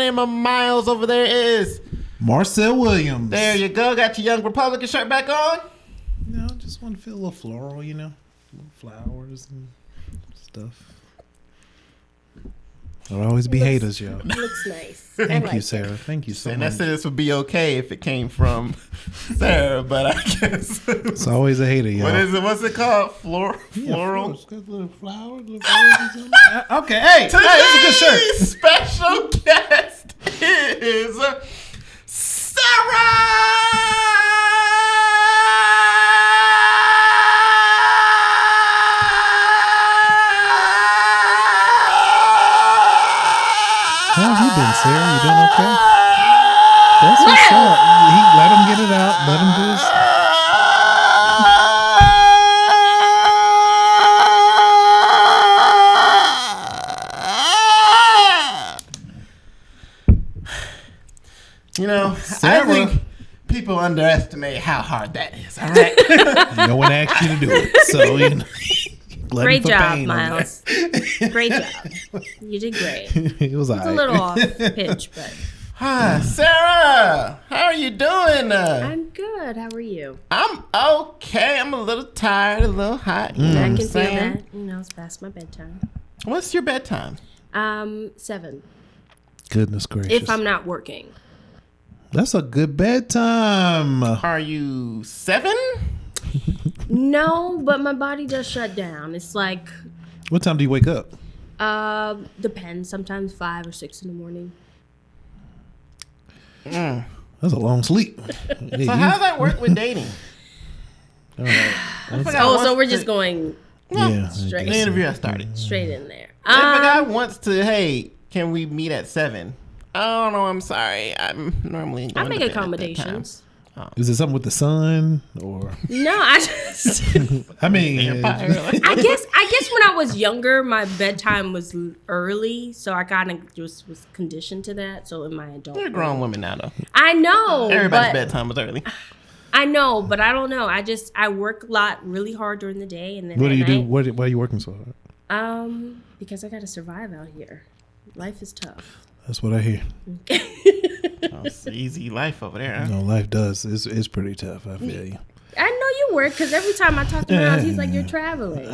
name of Miles over there is Marcel Williams. There you go. Got your Young Republican shirt back on. No, just want to feel a little floral, little flowers and stuff. There'll always be haters, yo. It looks nice. Thank you, Sarah. Thank you so much. And I said this would be okay if it came from Sarah, but I guess it's always a hater, yo. What is it? What's it called? Floral? Little flowers, okay, hey, it's a good shirt. Special guest is Sarah. How have you been, Sarah? You doing okay? That's what's up. Let him get it out. Let him do his... You know, Sarah. I think people underestimate how hard that is. All right. No one asked you to do it. So, great job, Miles. Great job. You did great. It was all right. It's a little off pitch, but. Sarah, how are you doing? I'm good. How are you? I'm okay. I'm a little tired, a little hot. You know I what I'm can feel saying? that. It's past my bedtime. What's your bedtime? 7. Goodness gracious. If I'm not working. That's a good bedtime. Are you 7? No, but my body does shut down. It's like. What time do you wake up? Depends. Sometimes 5 or 6 in the morning. That's a long sleep. So how does that work with dating? All right. So we're just going straight. The interview has started. Straight in there. If a guy wants to, hey, can we meet at 7? Oh no, I'm sorry. I'm normally going I make to bed accommodations. Is it something with the sun or? No, I just. I mean, I guess when I was younger, my bedtime was early, so I kind of just was conditioned to that. So in my adult, you're a grown woman now, though. I know. Everybody's bedtime was early. I know, but I don't know. I work a lot, really hard during the day, and then what do you do? Why are you working so hard? Because I got to survive out here. Life is tough. That's what I hear. It's an easy life over there. Huh? No, life does. It's pretty tough. I feel you. I know you work because every time I talk to Miles, he's like, "You're traveling."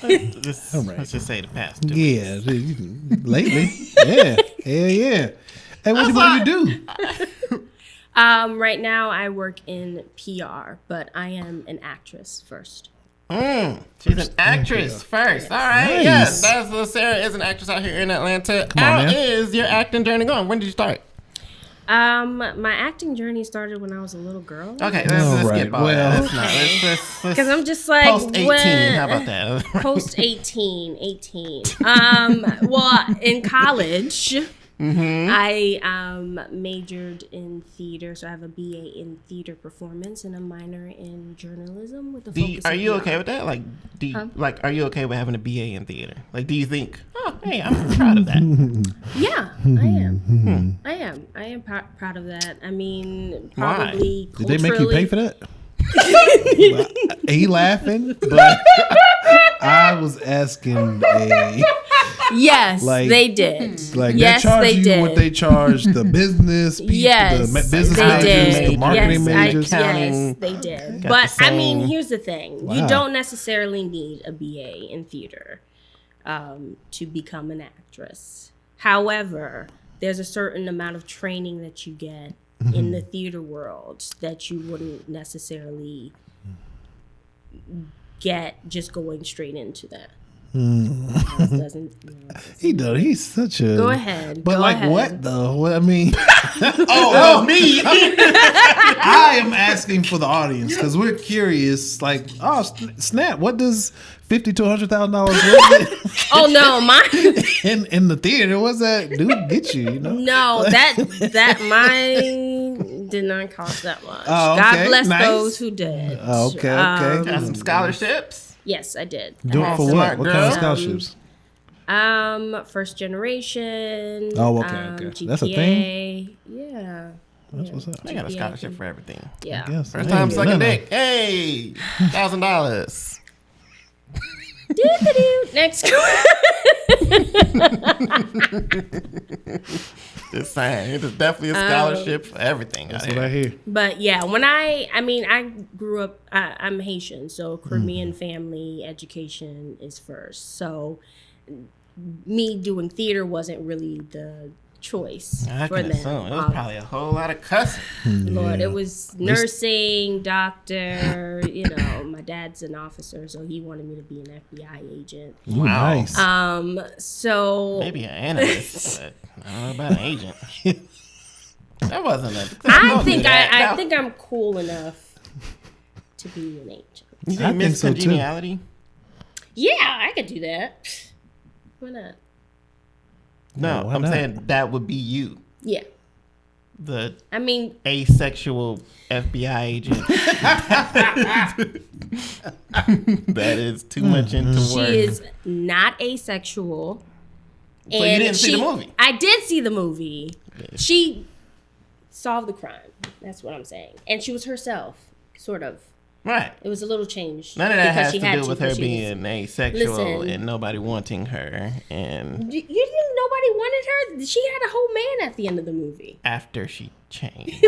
Let's just say the past 2 weeks. Lately, yeah, yeah. Hey, what do you do? Right now, I work in PR, but I am an actress first. She's an actress first. Yes. All right. Nice. Yes, Sarah is an actress out here in Atlanta. How is your acting journey going? When did you start? My acting journey started when I was a little girl. Okay, let's skip all that. Because I'm just like post 18. How about that? Post 18. Well, in college. I majored in theater, so I have a BA in theater performance and a minor in journalism with a focus. Are you okay with that? Like, are you okay with having a BA in theater? Like, do you think, oh, hey, I'm proud of that? Yeah, I am. I am proud of that. I mean, probably. Did they make you pay for that? He laughing, but I was asking a. Yes, they did. Like yes, they charge they you did. What they charge the business people, yes, the business they majors, did. the marketing majors. Yes, they did. But I mean, here's the thing: you don't necessarily need a BA in theater to become an actress. However, there's a certain amount of training that you get in the theater world that you wouldn't necessarily get just going straight into that. He does. He's such a. Go ahead. But go like ahead. what though? What I mean. Me. I am asking for the audience because we're curious. Like, oh snap! What does $50,000 to $100,000 Oh no, mine in the theater? What's that dude get you? You know? No, that mine did not cost that much. Oh, okay. God bless Nice. those who did. Okay. Got some scholarships. Yes, I did. Do it for what? What kind of scholarships? First generation. Oh, okay. GPA. That's a thing? Yeah. That's what's up. They got a scholarship for everything. Yeah. First time sucking dick. Hey, $1,000. Next. Just saying, it is definitely a scholarship for everything. That's what I hear. But yeah, when I grew up, I'm Haitian, so Caribbean family education is first. So me doing theater wasn't really the choice I for can them. assume it was probably a whole lot of cussing. Lord, it was nursing, doctor. You know, my dad's an officer, so he wanted me to be an FBI agent. Ooh, nice. So Maybe an analyst, but I don't know about an agent. That wasn't a. I think I'm cool enough to be an agent. You I think Miss think so, too. Congeniality? Yeah, I could do that. Why not? No, why I'm not? saying that would be you, Yeah. the I mean, asexual FBI agent. That is too much into she work. is not asexual. So you didn't see the movie? I did see the movie. She solved the crime. That's what I'm saying. And she was herself, sort of. Right. It was a little changed. None of that has she to had do with her but she was- being asexual Listen. and nobody wanting her. And You think nobody wanted her? She had a whole man at the end of the movie. after she changed,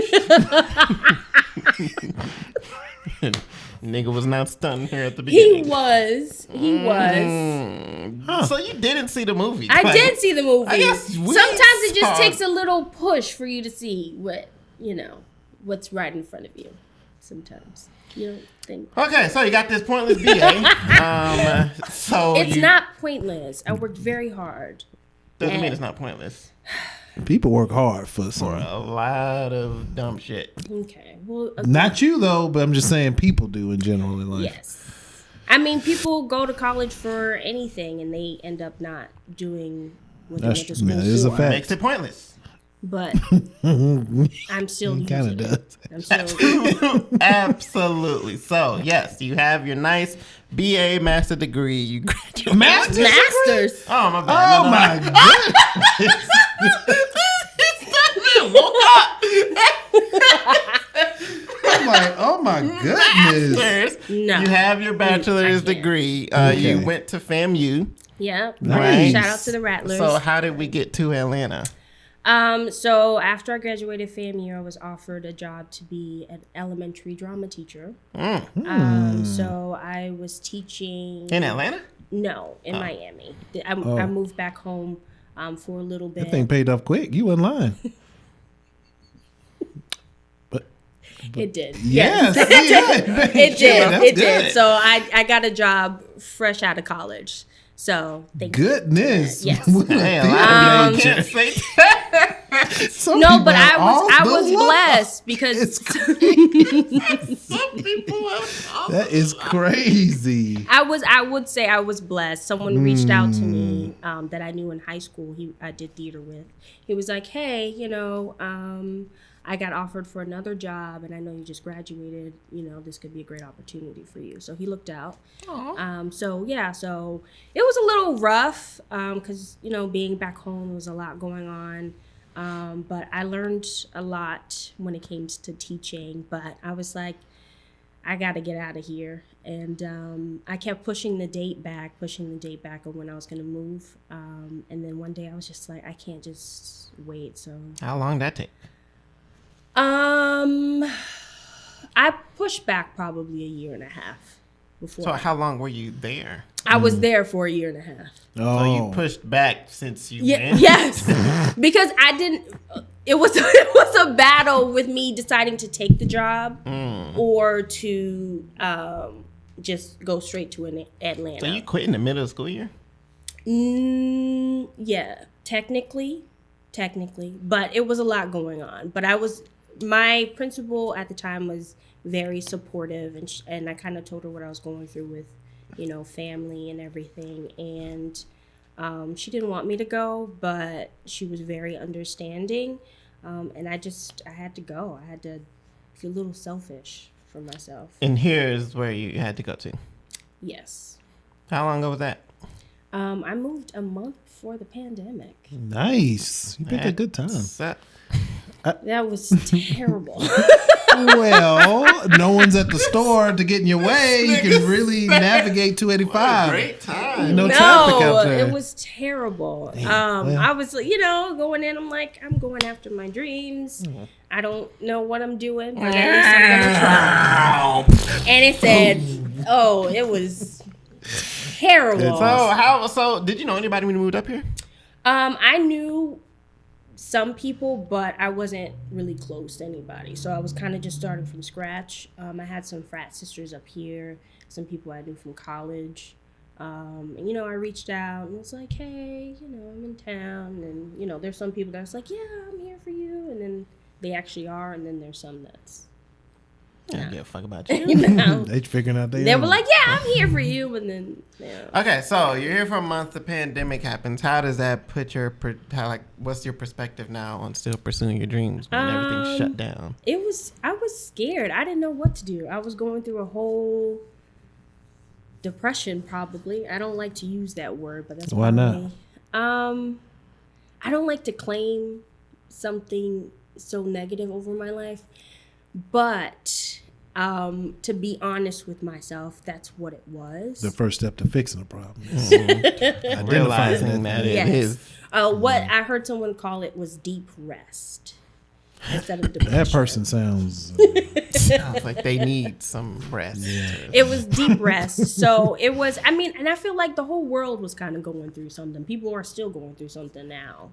nigga was not stunning her at the beginning. He was. So you didn't see the movie? I Like, did see the movie. I guess we Sometimes it just saw- takes a little push for you to see what's right in front of you. Sometimes you don't think Okay, so you got this pointless BA. So it's you, not pointless. I worked very hard. doesn't mean and- it's not pointless. People work hard for For some. a lot of dumb shit. Okay. Well, Not you though, but I'm just saying people do in general in life. yes. I mean, people go to college for anything, and they end up not doing what they went to school that is a for. fact. Makes it pointless. But I'm still It kind of using it. does. I'm still Absolutely. So yes, you have your nice BA master degree. You graduate. masters. Oh my bad. Oh my goodness. I'm like, oh my goodness. Bachelor's. No. You have your bachelor's I can't. degree. Okay. You went to FAMU. Yep. Nice. Shout out to the Rattlers. So how did we get to Atlanta? So after I graduated FAMU, I was offered a job to be an elementary drama teacher. So I was teaching In Atlanta? No, in Miami. I moved back home for a little bit. That thing paid off quick. You wasn't lying. It did. Yes. It did. That's It good. did. So I got a job fresh out of college. So thank you. Goodness. Yes. What a Hey, a theater lot of major. people can't say that. Some No, people but have all I the was luck. blessed because It's Some people have that is crazy. I would say I was blessed. Someone reached out to me that I knew in high school. I did theater with. He was like, "Hey, I got offered for another job, and I know you just graduated. This could be a great opportunity for you." So he looked out. So it was a little rough because being back home was a lot going on. But I learned a lot when it came to teaching. But I was like, I got to get out of here. And I kept pushing the date back of when I was going to move. And then one day I was just like, I can't just wait. So How long did that take? I pushed back probably a year and a half before. So how long were you there? I was there for a year and a half. Oh, So you pushed back since you Yeah, went? yes, because I didn't. It was a battle with me deciding to take the job or to just go straight to Atlanta. So you quit in the middle of the school year? Yeah, technically, but it was a lot going on. But my principal at the time was very supportive, and I kind of told her what I was going through with, family and everything, and she didn't want me to go, but she was very understanding, and I had to go. I had to feel a little selfish for myself. And here's where you had to go to. Yes. How long ago was that? I moved a month before the pandemic. nice. You picked a good time. So- That was terrible. Well, no one's at the store to get in your way. You can really navigate 285. Great time. No traffic out there. It was terrible. Well. I was, going in. I'm like, I'm going after my dreams. I don't know what I'm doing, but at least I'm gonna try. And it said, it was terrible. So did you know anybody when you moved up here? I knew some people, but I wasn't really close to anybody. So I was kind of just starting from scratch. I had some frat sisters up here, some people I knew from college. And, I reached out and was like, hey, I'm in town. And, there's some people that's like, yeah, I'm here for you. And then they actually are. And then there's some that's, I don't give a fuck about you. They figuring out they were like, yeah, I'm here for you. And then, Okay, so you're here for a month. The pandemic happens. How does that put what's your perspective now on still pursuing your dreams when everything's shut down? I was scared. I didn't know what to do. I was going through a whole depression, probably. I don't like to use that word, but that's why not? I don't like to claim something so negative over my life, but to be honest with myself, that's what it was. The first step to fixing a problem. Realizing that it is. What I heard someone call it was deep rest instead of depression. That person sounds like they need some rest. Yeah. It was deep rest. So it was, and I feel like the whole world was kind of going through something. People are still going through something now.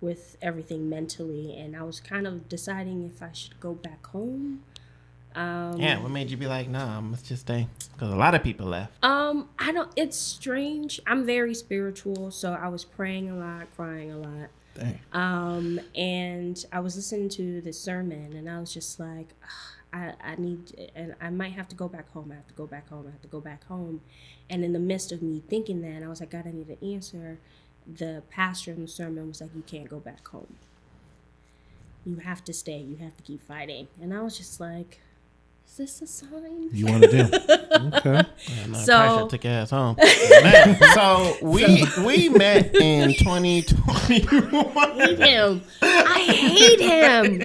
With everything mentally, and I was kind of deciding if I should go back home. What made you be like, nah, let's just stay? Because a lot of people left. It's strange. I'm very spiritual, so I was praying a lot, crying a lot. Dang. And I was listening to this sermon, and I was just like, I need, and I might have to go back home. I have to go back home. I have to go back home. And in the midst of me thinking that, I was like, God, I need an answer. The pastor in the sermon was like, you can't go back home. You have to stay. You have to keep fighting. And I was just like, is this a sign? You want to do? Okay. Pressure took your ass home. Man, so we met in 2021. I hate him.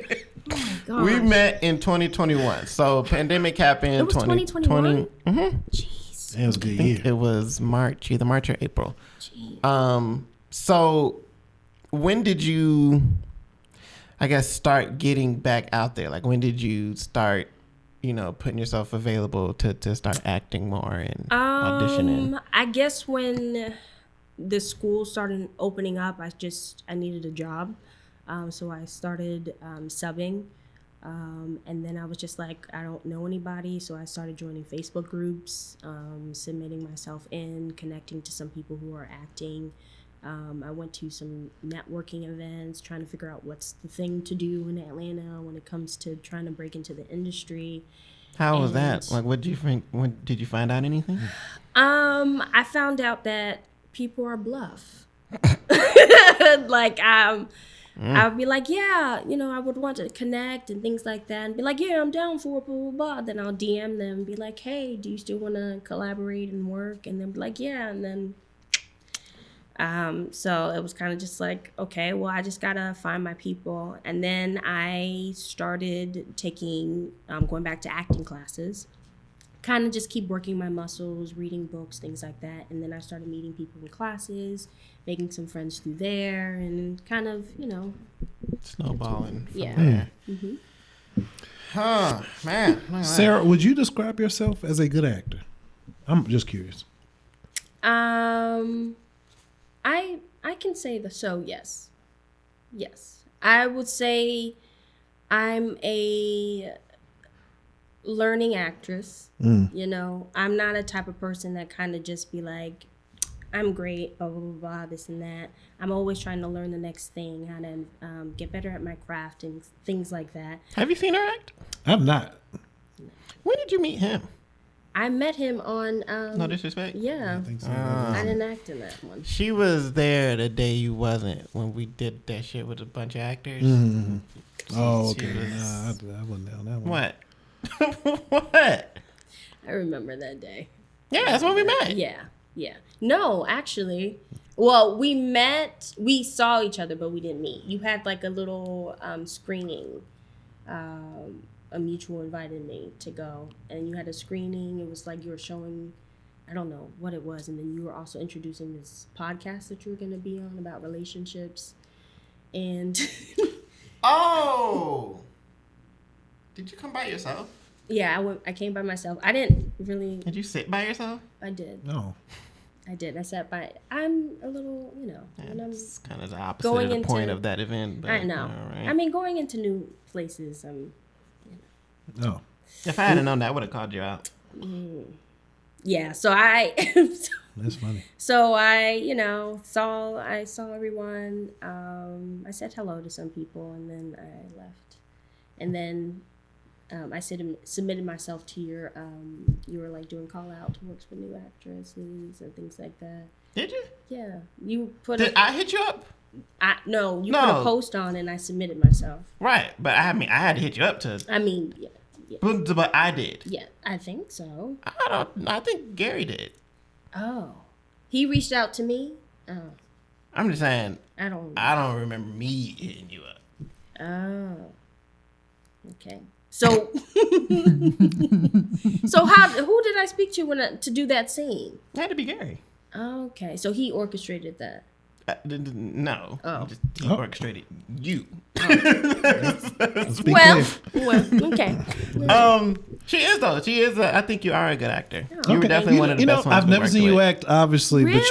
Oh my gosh. We met in 2021. So pandemic happened. It was 2021? Mm-hmm. Jeez. It was a good year. It was March, either March or April. Jeez. So when did you, I guess, start getting back out there? Like, when did you start, putting yourself available to start acting more and auditioning? I guess when the school started opening up, I needed a job. So I started subbing. And then I was just like, I don't know anybody. So I started joining Facebook groups, submitting myself in, connecting to some people who are acting. I went to some networking events, trying to figure out what's the thing to do in Atlanta when it comes to trying to break into the industry. How was that? Like, what did you think? Did you find out anything? I found out that people are bluff. Like, I'd be like, yeah, I would want to connect and things like that. And be like, yeah, I'm down for it, blah, blah, blah. Then I'll DM them and be like, hey, do you still want to collaborate and work? And then be like, yeah. And then, so it was kind of just like, okay, well, I just got to find my people. And then I started going back to acting classes. Kind of just keep working my muscles, reading books, things like that. And then I started meeting people in classes, making some friends through there, and kind of, snowballing from yeah. there. Mm-hmm. Oh, man. Sarah, would you describe yourself as a good actor? I'm just curious. I can say yes. Yes. I would say I'm a learning actress. I'm not a type of person that kind of just be like, I'm great, blah, blah, blah, blah, this and that. I'm always trying to learn the next thing, how to get better at my craft and things like that. Have you seen her act? I've not. When did you meet him? I met him on... No Disrespect? Yeah. I think so. I didn't act in that one. She was there the day you wasn't, when we did that shit with a bunch of actors. Mm-hmm. Oh, okay. Nah, I wasn't there on that one. What? What? I remember that day. Yeah, that's when we met. Yeah. No, actually, Well, we saw each other, but we didn't meet. You had like a little screening. A mutual invited me to go, and you had a screening. It was like you were showing, I don't know what it was, and then you were also introducing this podcast that you were going to be on about relationships. And oh, did you come by yourself? Yeah, I came by myself. I didn't really. Did you sit by yourself? I did. No. I did. I sat by. I'm a little, it's kind of the opposite of the point of that event. But, I know. Right. I mean, going into new places, No. If I hadn't known that, I would have called you out. Yeah. So That's funny. So I saw everyone. I said hello to some people, and then I left. And then I submitted myself to your. You were like doing call out to work for new actresses and things like that. Did you? Yeah, you put. Did I hit you up? No, you put a post on, and I submitted myself. Right, but I had to hit you up to. I mean, yeah. But I did. Yeah, I think so. I think Gary did. Oh, he reached out to me. Oh, I'm just saying. I don't remember me hitting you up. Oh, okay. So, who did I speak to to do that scene? It had to be Gary. Okay, so he orchestrated that. No. Oh. He orchestrated you. Well, okay. She is though. She is. I think you are a good actor. Oh. You were definitely one of the best ones. I've never seen you act, obviously, Really? but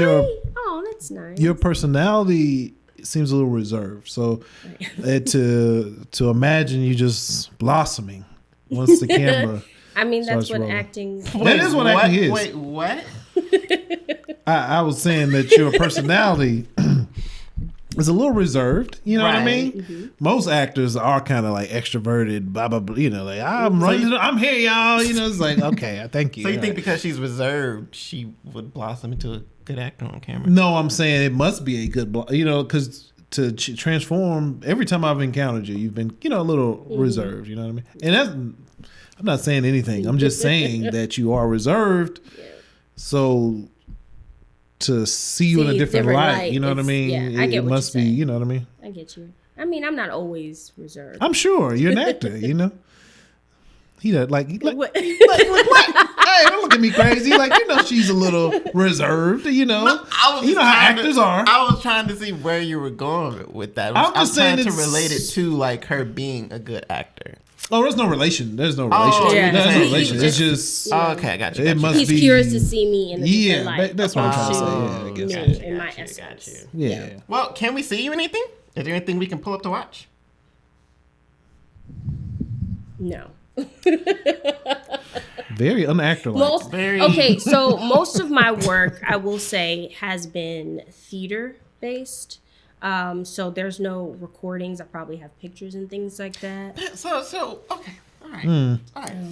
that's nice. your personality seems a little reserved. So to imagine you just blossoming once the camera. I mean, that's what rolling. acting. That is what acting is. Wait, what? I was saying that your personality is a little reserved. You know what I mean? Mm-hmm. Most actors are kind of like extroverted, blah blah blah. Like I'm here, y'all. It's like okay, thank you. So you think because she's reserved, she would blossom into a good actor on camera? No, I'm saying it must be a good, because to transform. Every time I've encountered you, you've been a little reserved. You know what I mean? And that's, I'm not saying anything. I'm just saying that you are reserved. Yeah. So to see you in a different light, you know what I mean? Yeah, I get it what must you're be, saying. you know what I mean? I get you. I mean, I'm not always reserved. I'm sure you're an actor, He does What? Hey, don't look at me crazy. She's a little reserved, No, how actors are. I was trying to see where you were going with that. I was trying to relate it to her being a good actor. Oh, there's no relation. There's no relation. Oh, yeah. There's no relation. It's just. Okay, I got you. It must He's be curious to see me in a different light. That's what I'm trying to say. Oh, Yeah, I guess. me in my essence. Got you. Yeah. Well, can we see you anything? Is there anything we can pull up to watch? No. Very unactor-like. Okay, so most of my work, I will say, has been theater based. So there's no recordings. I probably have pictures and things like that. So okay, all right, all right.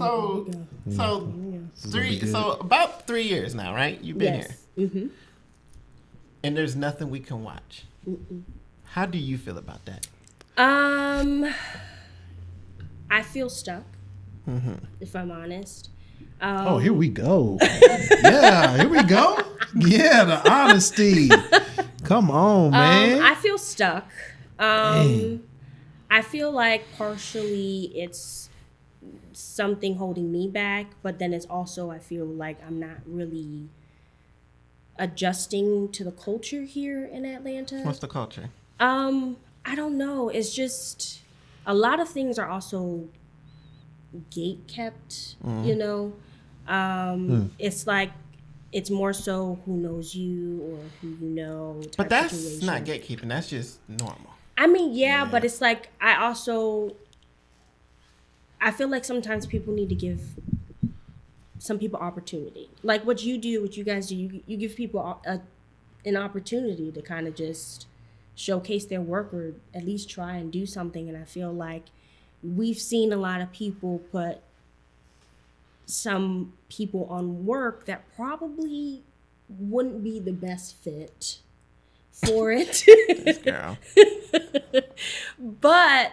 So about 3 years now, right? You've been here, Mm-hmm. and there's nothing we can watch. Mm-mm. How do you feel about that? I feel stuck, if I'm honest. Here we go. Yeah, here we go. Yeah, the honesty. Come on, man. I feel stuck. I feel like partially it's something holding me back, but then it's also I feel like I'm not really adjusting to the culture here in Atlanta. What's the culture? I don't know. It's just a lot of things are also gate kept, It's like it's more so who knows you or who you know. But that's not gatekeeping. That's just normal. I mean, yeah, but it's like I feel like sometimes people need to give some people opportunity. Like what you do, what you guys do, you give people an opportunity to kind of just showcase their work or at least try and do something. And I feel like we've seen a lot of people put some people on work that probably wouldn't be the best fit for it. This girl. But,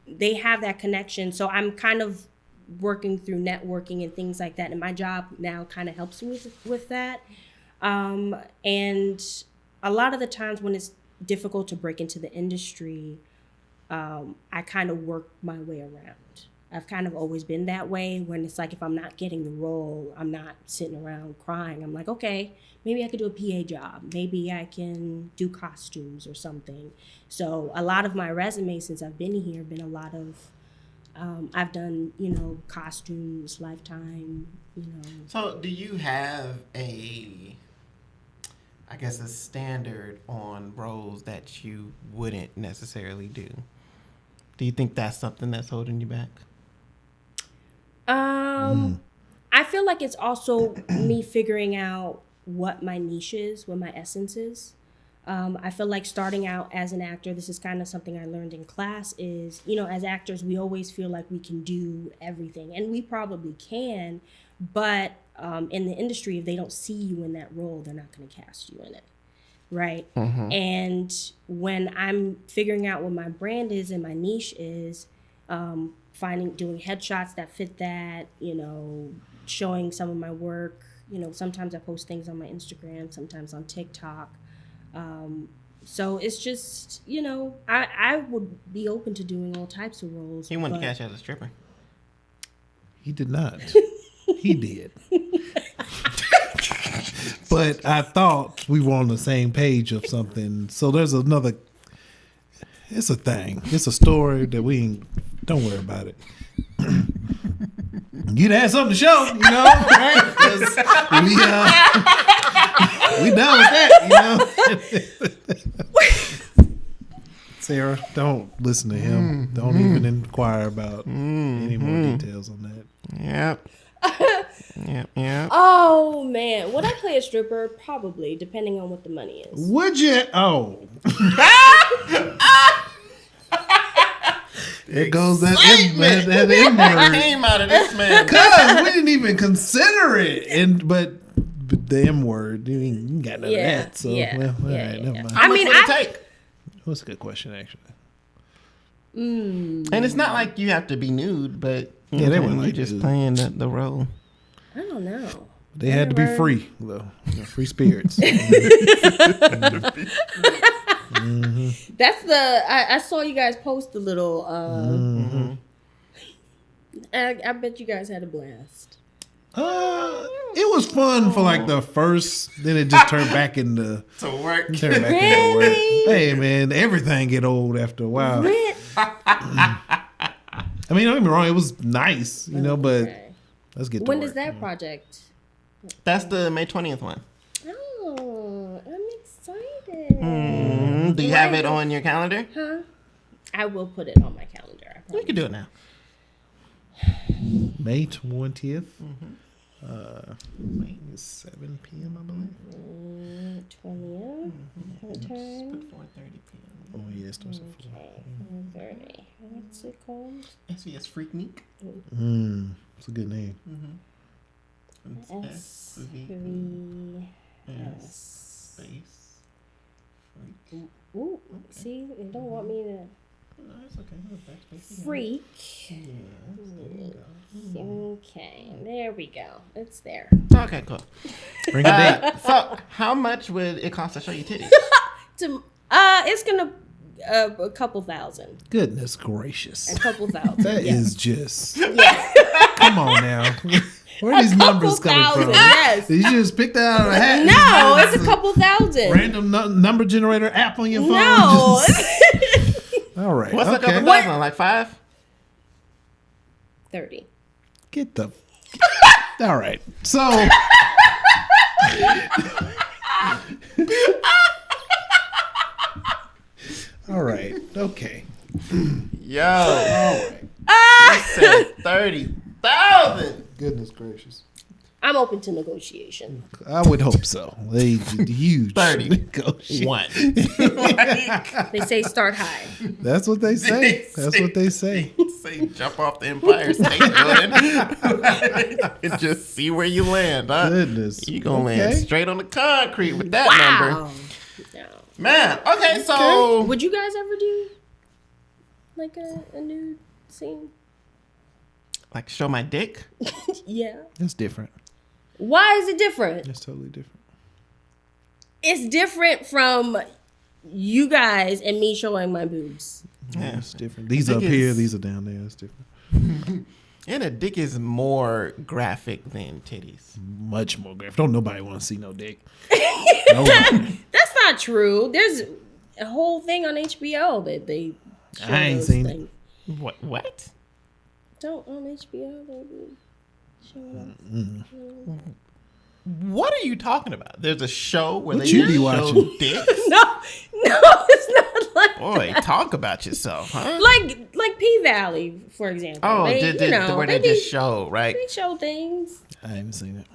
they have that connection. So I'm kind of working through networking and things like that. And my job now kind of helps me with that. And a lot of the times when it's difficult to break into the industry, I kind of work my way around. I've kind of always been that way when it's like if I'm not getting the role, I'm not sitting around crying. I'm like, okay, maybe I could do a PA job. Maybe I can do costumes or something. So a lot of my resume since I've been here been a lot of, I've done, costumes, Lifetime, So do you have a standard on roles that you wouldn't necessarily do? Do you think that's something that's holding you back? I feel like it's also me figuring out what my niche is, what my essence is. I feel like starting out as an actor, this is kind of something I learned in class is, as actors, we always feel like we can do everything, and we probably can, but in the industry, if they don't see you in that role, they're not going to cast you in it, right? Mm-hmm. And when I'm figuring out what my brand is and my niche is, doing headshots that fit that, showing some of my work, sometimes I post things on my Instagram, sometimes on TikTok. So it's just, I would be open to doing all types of roles. He wanted to catch you as a stripper. He did not. He did. But I thought we were on the same page of something. So there's it's a thing. It's a story that don't worry about it. You'd have something to show, right? 'Cause we done with that, Sarah, don't listen to him. Don't even inquire about any more details on that. Yep. Yep. Oh, man. Would I play a stripper? Probably, depending on what the money is. Would you? Oh. There goes that M word. Came out of this man. Because we didn't even consider it. But the M word, you ain't got none of that. So, all right, never mind. How much would it take? That's a good question, actually. And it's not like you have to be nude, but they weren't like just playing the role. I don't know. They had to be free, though. Free spirits. Mm-hmm. That's I saw you guys post a little. I bet you guys had a blast. It was fun for like the first, then it just turned back into work. Turned back into work. Hey man, everything get old after a while. I mean, don't get me wrong, it was nice, but let's get to When work. does that project? That's the May 20th one. Oh, I'm excited. Do you have it on your calendar? Huh? I will put it on my calendar. We can do it now. May 20th. 7 p.m. I believe. 20th. Put 4:30 p.m. Oh yeah, it starts at 4:30. What's it called? SVS Freaknik. It's a good name. SVS space freak. Ooh, see, they don't want me to. No, it's okay. Freak. Yeah. Okay, there we go. It's there. Okay, cool. Bring a date. So, how much would it cost to show you titties? It's gonna a couple thousand. Goodness gracious. A couple thousand. That is just. Yeah. Come on now. Where are these numbers coming from? Yes. Did you just pick that out of a hat? No, it's a couple thousand. Random number generator app on your phone? No. All right. What's a couple thousand? Like 5? 30. Get the. All right. So. All right. Okay. Yo. All right. Said 30,000. Goodness gracious. I'm open to negotiation. I would hope so. They huge 30. negotiation. They say start high. That's what they say. That's what they say. Say jump off the Empire State Building and just see where you land. Huh? Goodness. You gonna land straight on the concrete with that number. No. Man, okay, so Would you guys ever do like a nude scene? like show my dick? Yeah. That's different. Why is it different? That's totally different. it's different from you guys and me showing my boobs. Yeah, it's different. These are up here, these are down there. It's different. And a dick is more graphic than titties. Much more graphic. Don't nobody want to see no dick. That's not true. There's a whole thing on HBO that they show I ain't those seen things. What? Don't on HBO they be showing What are you talking about? There's a show where What they you be show watching? dicks? No, it's not like Boy, talk about yourself, huh? like P Valley, for example. Oh, they, where they just show, right? They show things. I haven't seen it.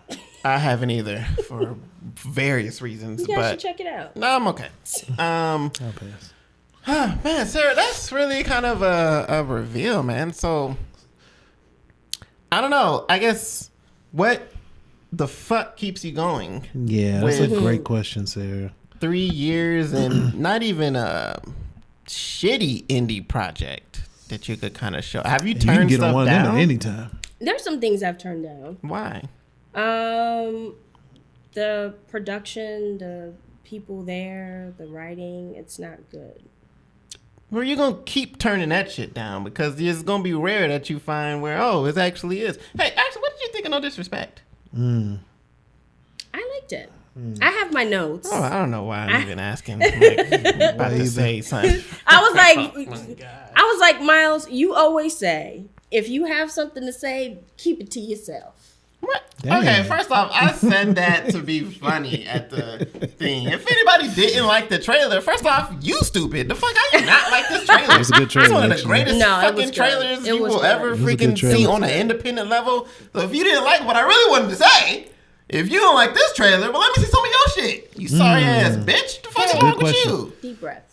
I haven't either for various reasons. You guys but should check it out. No, I'm okay. I'll pass. Man, Sarah, that's really kind of a reveal, man. So, I don't know. I guess what the fuck keeps you going? Yeah, that's a great question, Sarah. 3 years and not even a shitty indie project that you could kind of show. Have you You can turned get on stuff one of them down? at any time. There's some things I've turned down. Why? The production, the people there, the writing, it's not good. Well, you're going to keep turning that shit down because it's going to be rare that you find where, it actually is. Hey, actually, what did you think of No Disrespect? I liked it. I have my notes. Oh, I don't know why I'm even asking. Like, about to say something. I was like, Miles, you always say, if you have something to say, keep it to yourself. What? Damn. Okay, first off, I said that to be funny at the thing. If anybody didn't like the trailer, first off, you stupid. The fuck, I did not like this trailer. It was a good trailer. It's one of the actually. greatest No, it was fucking good. trailers It you was will good. ever It was a good freaking trailer. see on an independent level. So if you didn't like what I really wanted to say, if you don't like this trailer, well, let me see some of your shit. You sorry ass bitch. The fuck's Good wrong with question. you? Deep breaths.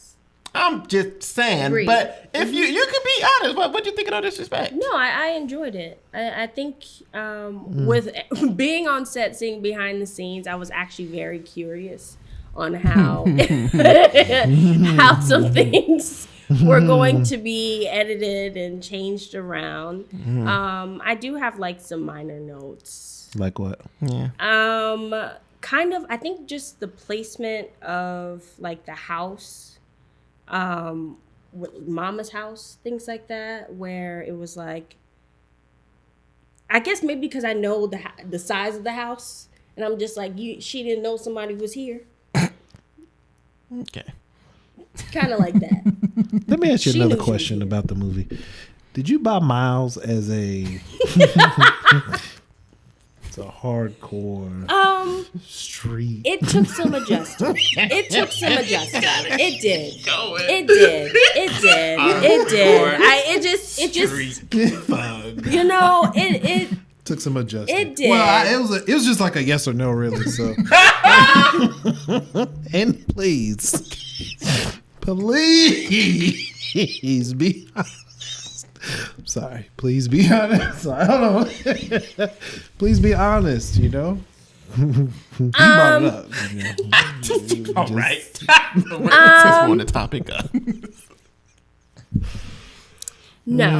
I'm just saying. Agreed. But if you could be honest, what you think of No Disrespect? No, I enjoyed it. I think with being on set, seeing behind the scenes, I was actually very curious on how how some things were going to be edited and changed around. I do have like some minor notes. Like what? Yeah. Kind of, I think just the placement of like the house, Mama's house, things like that, where it was like, I guess maybe because I know the size of the house, and I'm just like, she didn't know somebody was here. Okay. Kind of like that. Let me ask you She another knew she was question here. about the movie. Did you buy Miles as a it's a hardcore street? It took some adjusting. It did. It did. You know, it Took some adjusting. It did. Well, it was just like a yes or no, really. So, and please be honest. I'm sorry. Please be honest. I don't know. Please be honest. You know. You brought it up. You know. All right. Since we're on the topic of. No.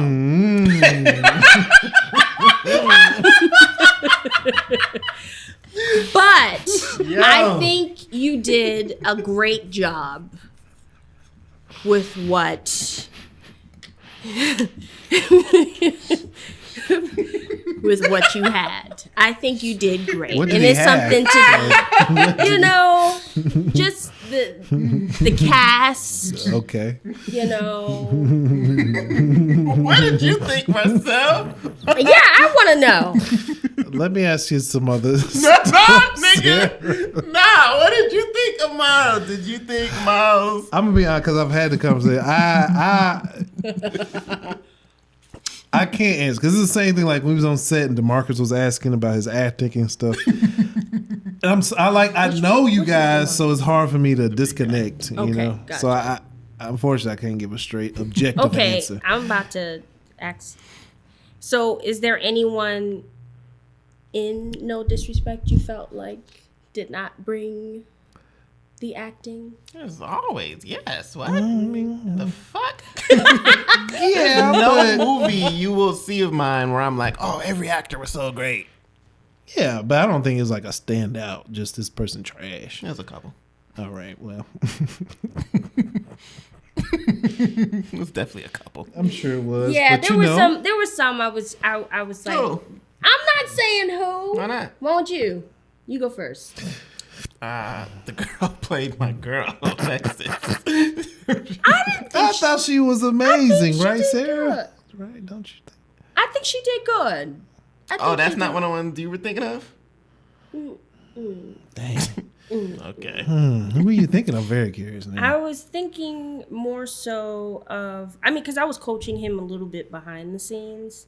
But I think you did a great job with what you had. I think you did great. What did And he it's have? something to just the cast, Okay. What did you think, Marcel? Yeah, I want to know. Let me ask you some others. Nigga. Nah, what did you think of Miles? Did you think Miles? I'm gonna be honest because I've had the conversation. I can't answer because it's the same thing. Like when we was on set and DeMarcus was asking about his acting and stuff. And I know you guys, so it's hard for me to disconnect. Okay, You know, gotcha. so I unfortunately I can't give a straight objective answer. I'm about to ask. So, is there anyone in No Disrespect you felt like did not bring the acting? As always, yes. What? mean, the fuck? Yeah, No but movie you will see of mine where I'm like, oh, every actor was so great. yeah, but I don't think it was like a standout. Just this person trash. There's a couple. All right. Well, It was definitely a couple. I'm sure it was. Yeah, but there was some. There was some. I was like, Who? I'm not saying who. Why not? Won't you? You go first. The girl played my girl. Texas. I thought she was amazing, she right, did Sarah? Right? Don't you think? I think she did good. Oh, that's not one of the ones you were thinking of? Dang. Okay. Who were you thinking? I'm very curious now. I was thinking more so of, because I was coaching him a little bit behind the scenes.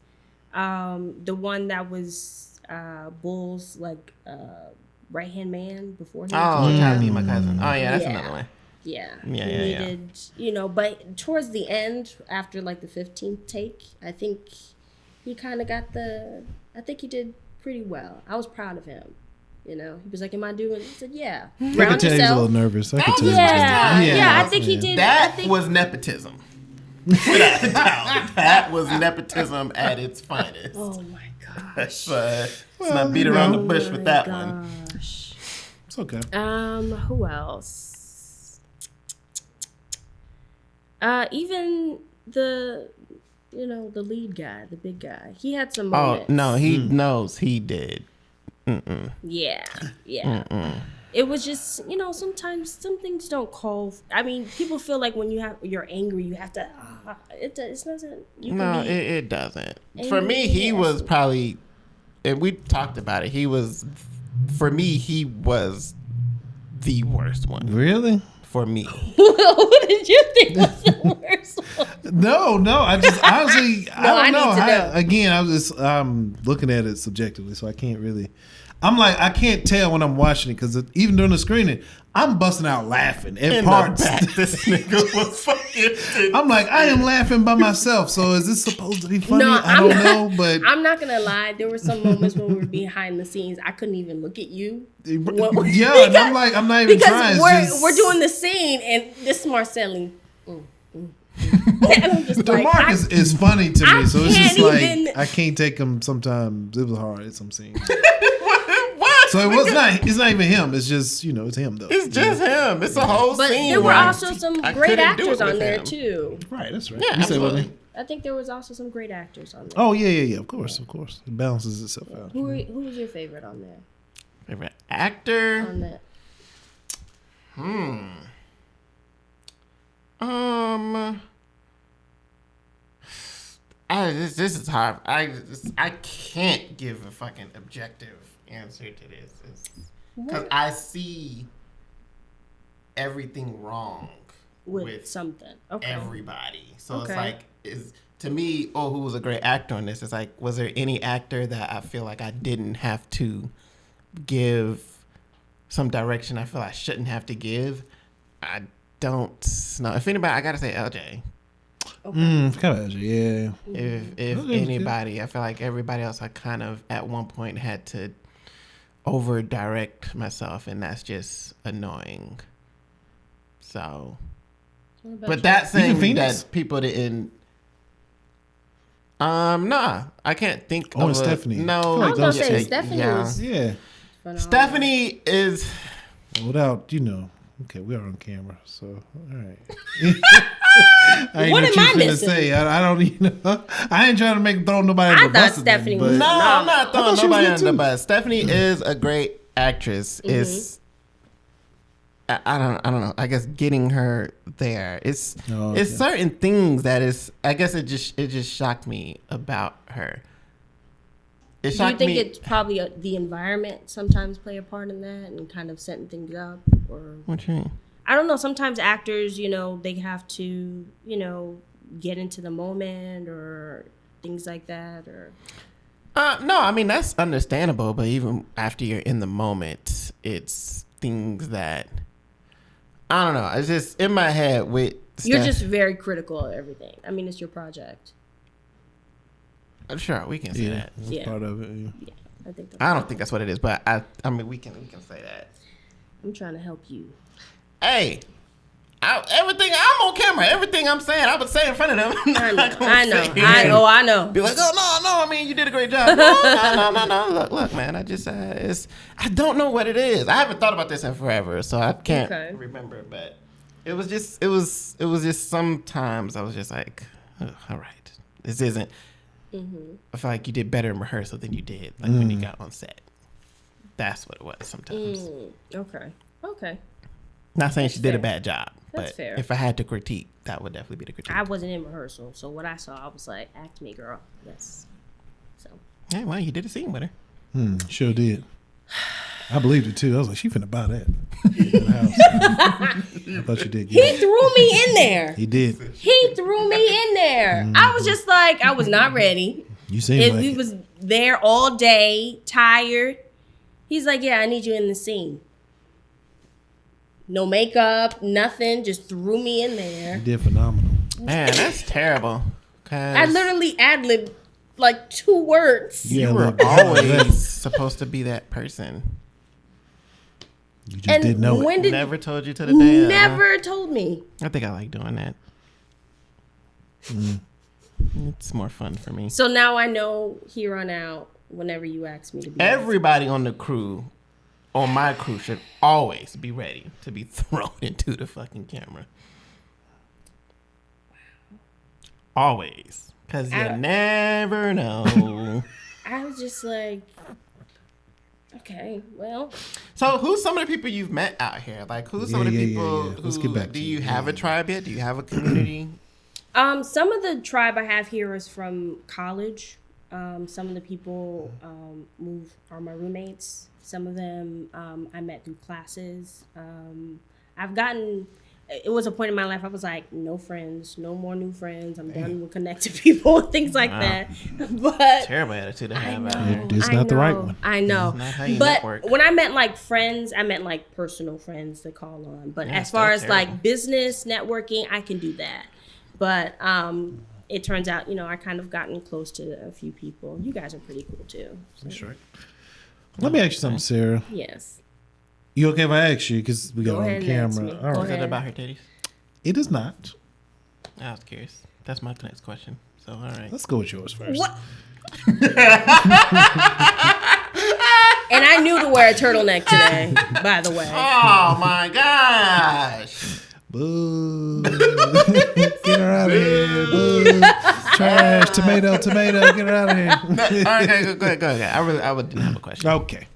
The one that was Bull's right hand man before him. Oh, trying to be my cousin. Oh yeah, that's another one. Yeah. Yeah, He yeah, needed, but towards the end, after like the 15th take, I think he kind of got I think he did pretty well. I was proud of him. He was like, "Am I doing?" I said, "Yeah." I could tell he was a little nervous. I could tell. Yeah, I think he did. That was nepotism. Without a doubt. That was nepotism at its finest. Oh my gosh. Let's not beat around the bush with that one. It's okay. Who else? Even the lead guy, the big guy. He had some moments. Oh no, he knows he did. Yeah. It was just, sometimes some things don't call. People feel like when you're angry, you have to. It doesn't. No, it doesn't. For me, he was probably, and we talked about it. For me, he was the worst one. Really? For me. Who did you think was the worst one? No. I just honestly, I don't know. need to know. Again, I'm looking at it subjectively, so I can't really. I'm like, I can't tell when I'm watching it because even during the screening, I'm busting out laughing at In parts. the back, this nigga was fucking. I'm like, I am laughing by myself. So is this supposed to be funny? I don't know, but I'm not gonna lie. There were some moments when we were behind the scenes. I couldn't even look at you. And I'm like, I'm not even trying. We're doing the scene, and this is Marcelli. And I'm just the Mark is funny to me, so it's just even, like I can't take him. Sometimes it was hard at some scenes. What? So it's not even him. It's just it's him though. It's just him. It's a whole but scene. There were also some great actors on there him. too. Right, that's right. Yeah, you say what? I think there was also some great actors on there. Oh yeah. Of course. It balances itself out. Who was your favorite on there? Favorite actor? On that. This is hard. I can't give a fucking objective answer to this because I see everything wrong with something. Okay. Everybody. So it's like to me. Who was a great actor on this? It's like, was there any actor that I feel like I didn't have to give some direction I feel I shouldn't have to give? I don't know. If anybody, I gotta say LJ. Okay. Kind of, yeah. If anybody, I feel like everybody else I kind of at one point had to over direct myself, and that's just annoying. So, but that's saying that people didn't. Nah, I can't think of Stephanie. No, I was gonna say Stephanie. Yeah. Stephanie is without Okay, we are on camera, so all right. What am I missing? Say. I don't I ain't trying to throw nobody under the bus. Stephanie was. No, I'm not throwing nobody under the bus. Stephanie is a great actress. Mm-hmm. It's I don't know. I guess getting her there. It's certain things that is. I guess it just shocked me about her. Do you think it's probably the environment sometimes play a part in that and kind of setting things up? Or what you mean? I don't know. Sometimes actors, they have to, get into the moment or things like that. Or no, I mean that's understandable. But even after you're in the moment, it's things that I don't know. It's just in my head with. You're just very critical of everything. I mean, it's your project. Sure, we can say that. Yeah, part of it. Yeah, I don't think that's what it is, but I mean, we can say that. I'm trying to help you. Hey, everything I'm on camera. Everything I'm saying, I would say in front of them. I know. Be like, oh no, I mean, you did a great job. No. Look, man. I don't know what it is. I haven't thought about this in forever, so I can't remember. But it was just sometimes I was just like, all right, this isn't. Mm-hmm. I feel like you did better in rehearsal than you did when you got on set. That's what it was sometimes. Okay. Not saying she did a bad job, That's but fair. if I had to critique, that would definitely be the critique. I wasn't in rehearsal, so what I saw, I was like, act me, girl. Yes. So. Yeah, well, you did a scene with her. Sure did. I believed it too. I was like, she finna buy that. I thought you did. He threw me in there. He did. He threw me in there. I was just like, I was not ready. You seem like he was there all day, tired. He's like, yeah, I need you in the scene. No makeup, nothing. Just threw me in there. You did phenomenal. Man, that's terrible. I literally ad-libbed like 2 words. You were always supposed to be that person. You just didn't know it. Never told you to the day. Never told me. I think I like doing that. It's more fun for me. So now I know here on out, whenever you ask me to be. Everybody on the crew, on my crew, should always be ready to be thrown into the fucking camera. Always. Because you never know. I was just like, okay, well. So who's some of the people you've met out here? Like, who's some of the people who, let's get back do you have a tribe yet? Do you have a community? Some of the tribe I have here is from college. Some of the people are my roommates. Some of them I met through classes. It was a point in my life I was like, no friends, no more new friends. I'm done with connected people and things like that. But terrible attitude to have out here. It's not the right one. I know. Not how you but network. when I meant like friends, I meant like personal friends to call on. But as far as like business networking, I can do that. But it turns out, I kind of gotten close to a few people. You guys are pretty cool too. So. That's right. Let me ask you something, Sarah. Yes. You okay if I ask you? Because we got Go on ahead and ask camera. me. All right. Is that about her titties? It is not. I was curious. That's my next question. So, all right. Let's go with yours first. What? And I knew to wear a turtleneck today, by the way. Oh, my gosh. Boo. Get her out of here. Boo. Trash. Tomato. Get her out of here. All right, go ahead. I didn't have a question. Okay.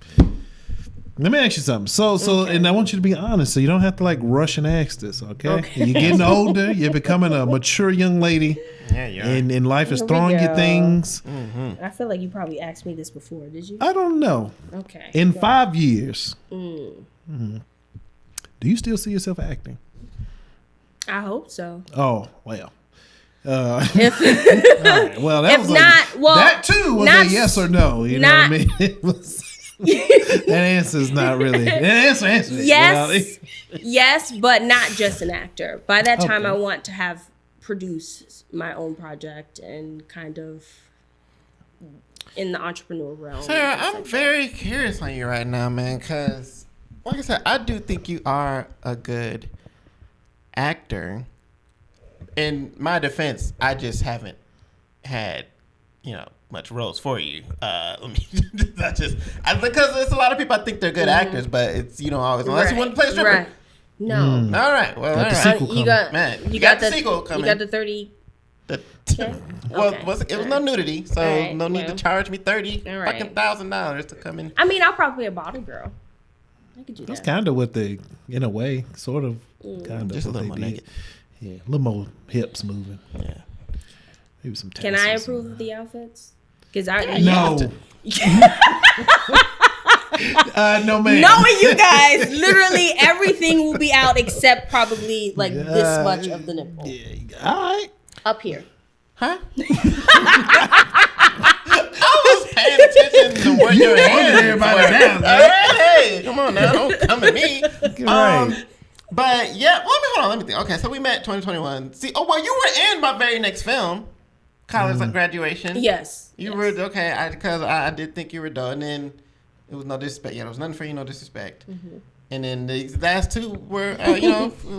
Let me ask you something. So, and I want you to be honest, so you don't have to like rush and ask this, okay? You're getting older. You're becoming a mature young lady. Yeah, you are. And life is throwing you things. Mm-hmm. I feel like you probably asked me this before, did you? I don't know. Okay. In 5 years, do you still see yourself acting? I hope so. Oh, well. If, all right. Well, that if was not, well, that too was a yes or no. You know what I mean? It was. That answer is not really. That answer. Yes, yes, but not just an actor. By that time, I want to have produced my own project and kind of in the entrepreneur realm. Sarah, I'm very curious on you right now, man, because, like I said, I do think you are a good actor. In my defense, I just haven't had, much roles for you. Because there's a lot of people I think they're good actors, but it's always unless you want to play stripper. Right. No. All right. Well, got the sequel coming. You got the sequel coming. You got the 30. Well, it was no nudity, so no need to charge me $30,000 to come in. I mean, I'll probably be a bottle girl. I could do that. That's kind of what they, in a way, sort of, kind of. Just a little more naked. Yeah, a little more hips moving. Yeah. Maybe some. Can I approve of the outfits? Because no. No, man. Knowing you guys, literally everything will be out except probably like this much of the nipple. Yeah. All right. Up here. Huh? I was paying attention to what your hands everybody down. Hey, come on now, don't come at me. Right. But yeah, hold on, let me think. Okay, so we met 2021. See, you were in my very next film, college graduation. Yes. You were okay, because I did think you were done, and it was no disrespect. Yeah, there was nothing for you, no disrespect. And then the last 2 were,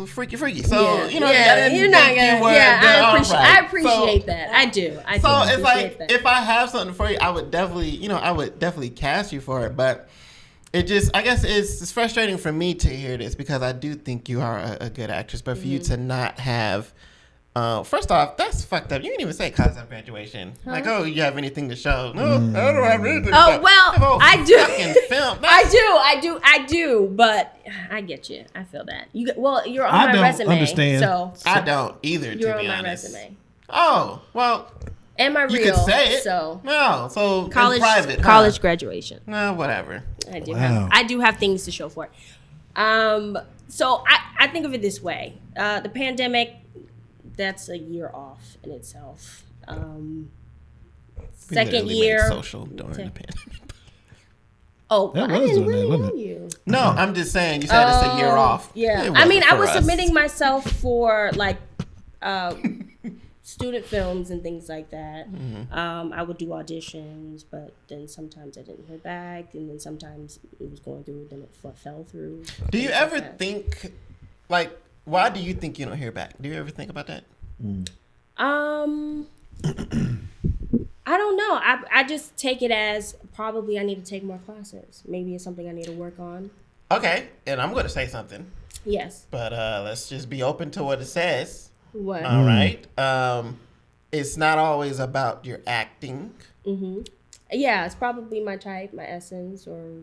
freaky. So, yeah. you're not gonna. I appreciate that. I do. So it's like, if I have something for you, I would definitely cast you for it. But it just, I guess it's frustrating for me to hear this because I do think you are a good actress. But for you to not have, first off, that's fucked up. You didn't even say college after graduation. Huh? Like, oh, you have anything to show? No, I don't have anything to show. Oh, well, I do. Film. I do. But I get you. I feel that. You're on my resume. Understand. So I don't either, to be honest. You're on my resume. Oh, well. Am I real? You could say it. So college, private. College graduation. No, whatever. I do have things to show for it. So I think of it this way. The pandemic, that's a year off in itself. Second year. Social during the pandemic. Oh, I didn't really know you. No, I'm just saying. You said it's a year off. Yeah, I mean, I was submitting myself for like student films and things like that. Mm-hmm. I would do auditions, but then sometimes I didn't hear back, and then sometimes it was going through, then it fell through. Do you ever think, like, why do you think you don't hear back? Do you ever think about that? I don't know. I just take it as probably I need to take more classes. Maybe it's something I need to work on. Okay, and I'm going to say something. Yes. But let's just be open to what it says. What? All right. It's not always about your acting. Mm-hmm. Yeah, it's probably my type, my essence, or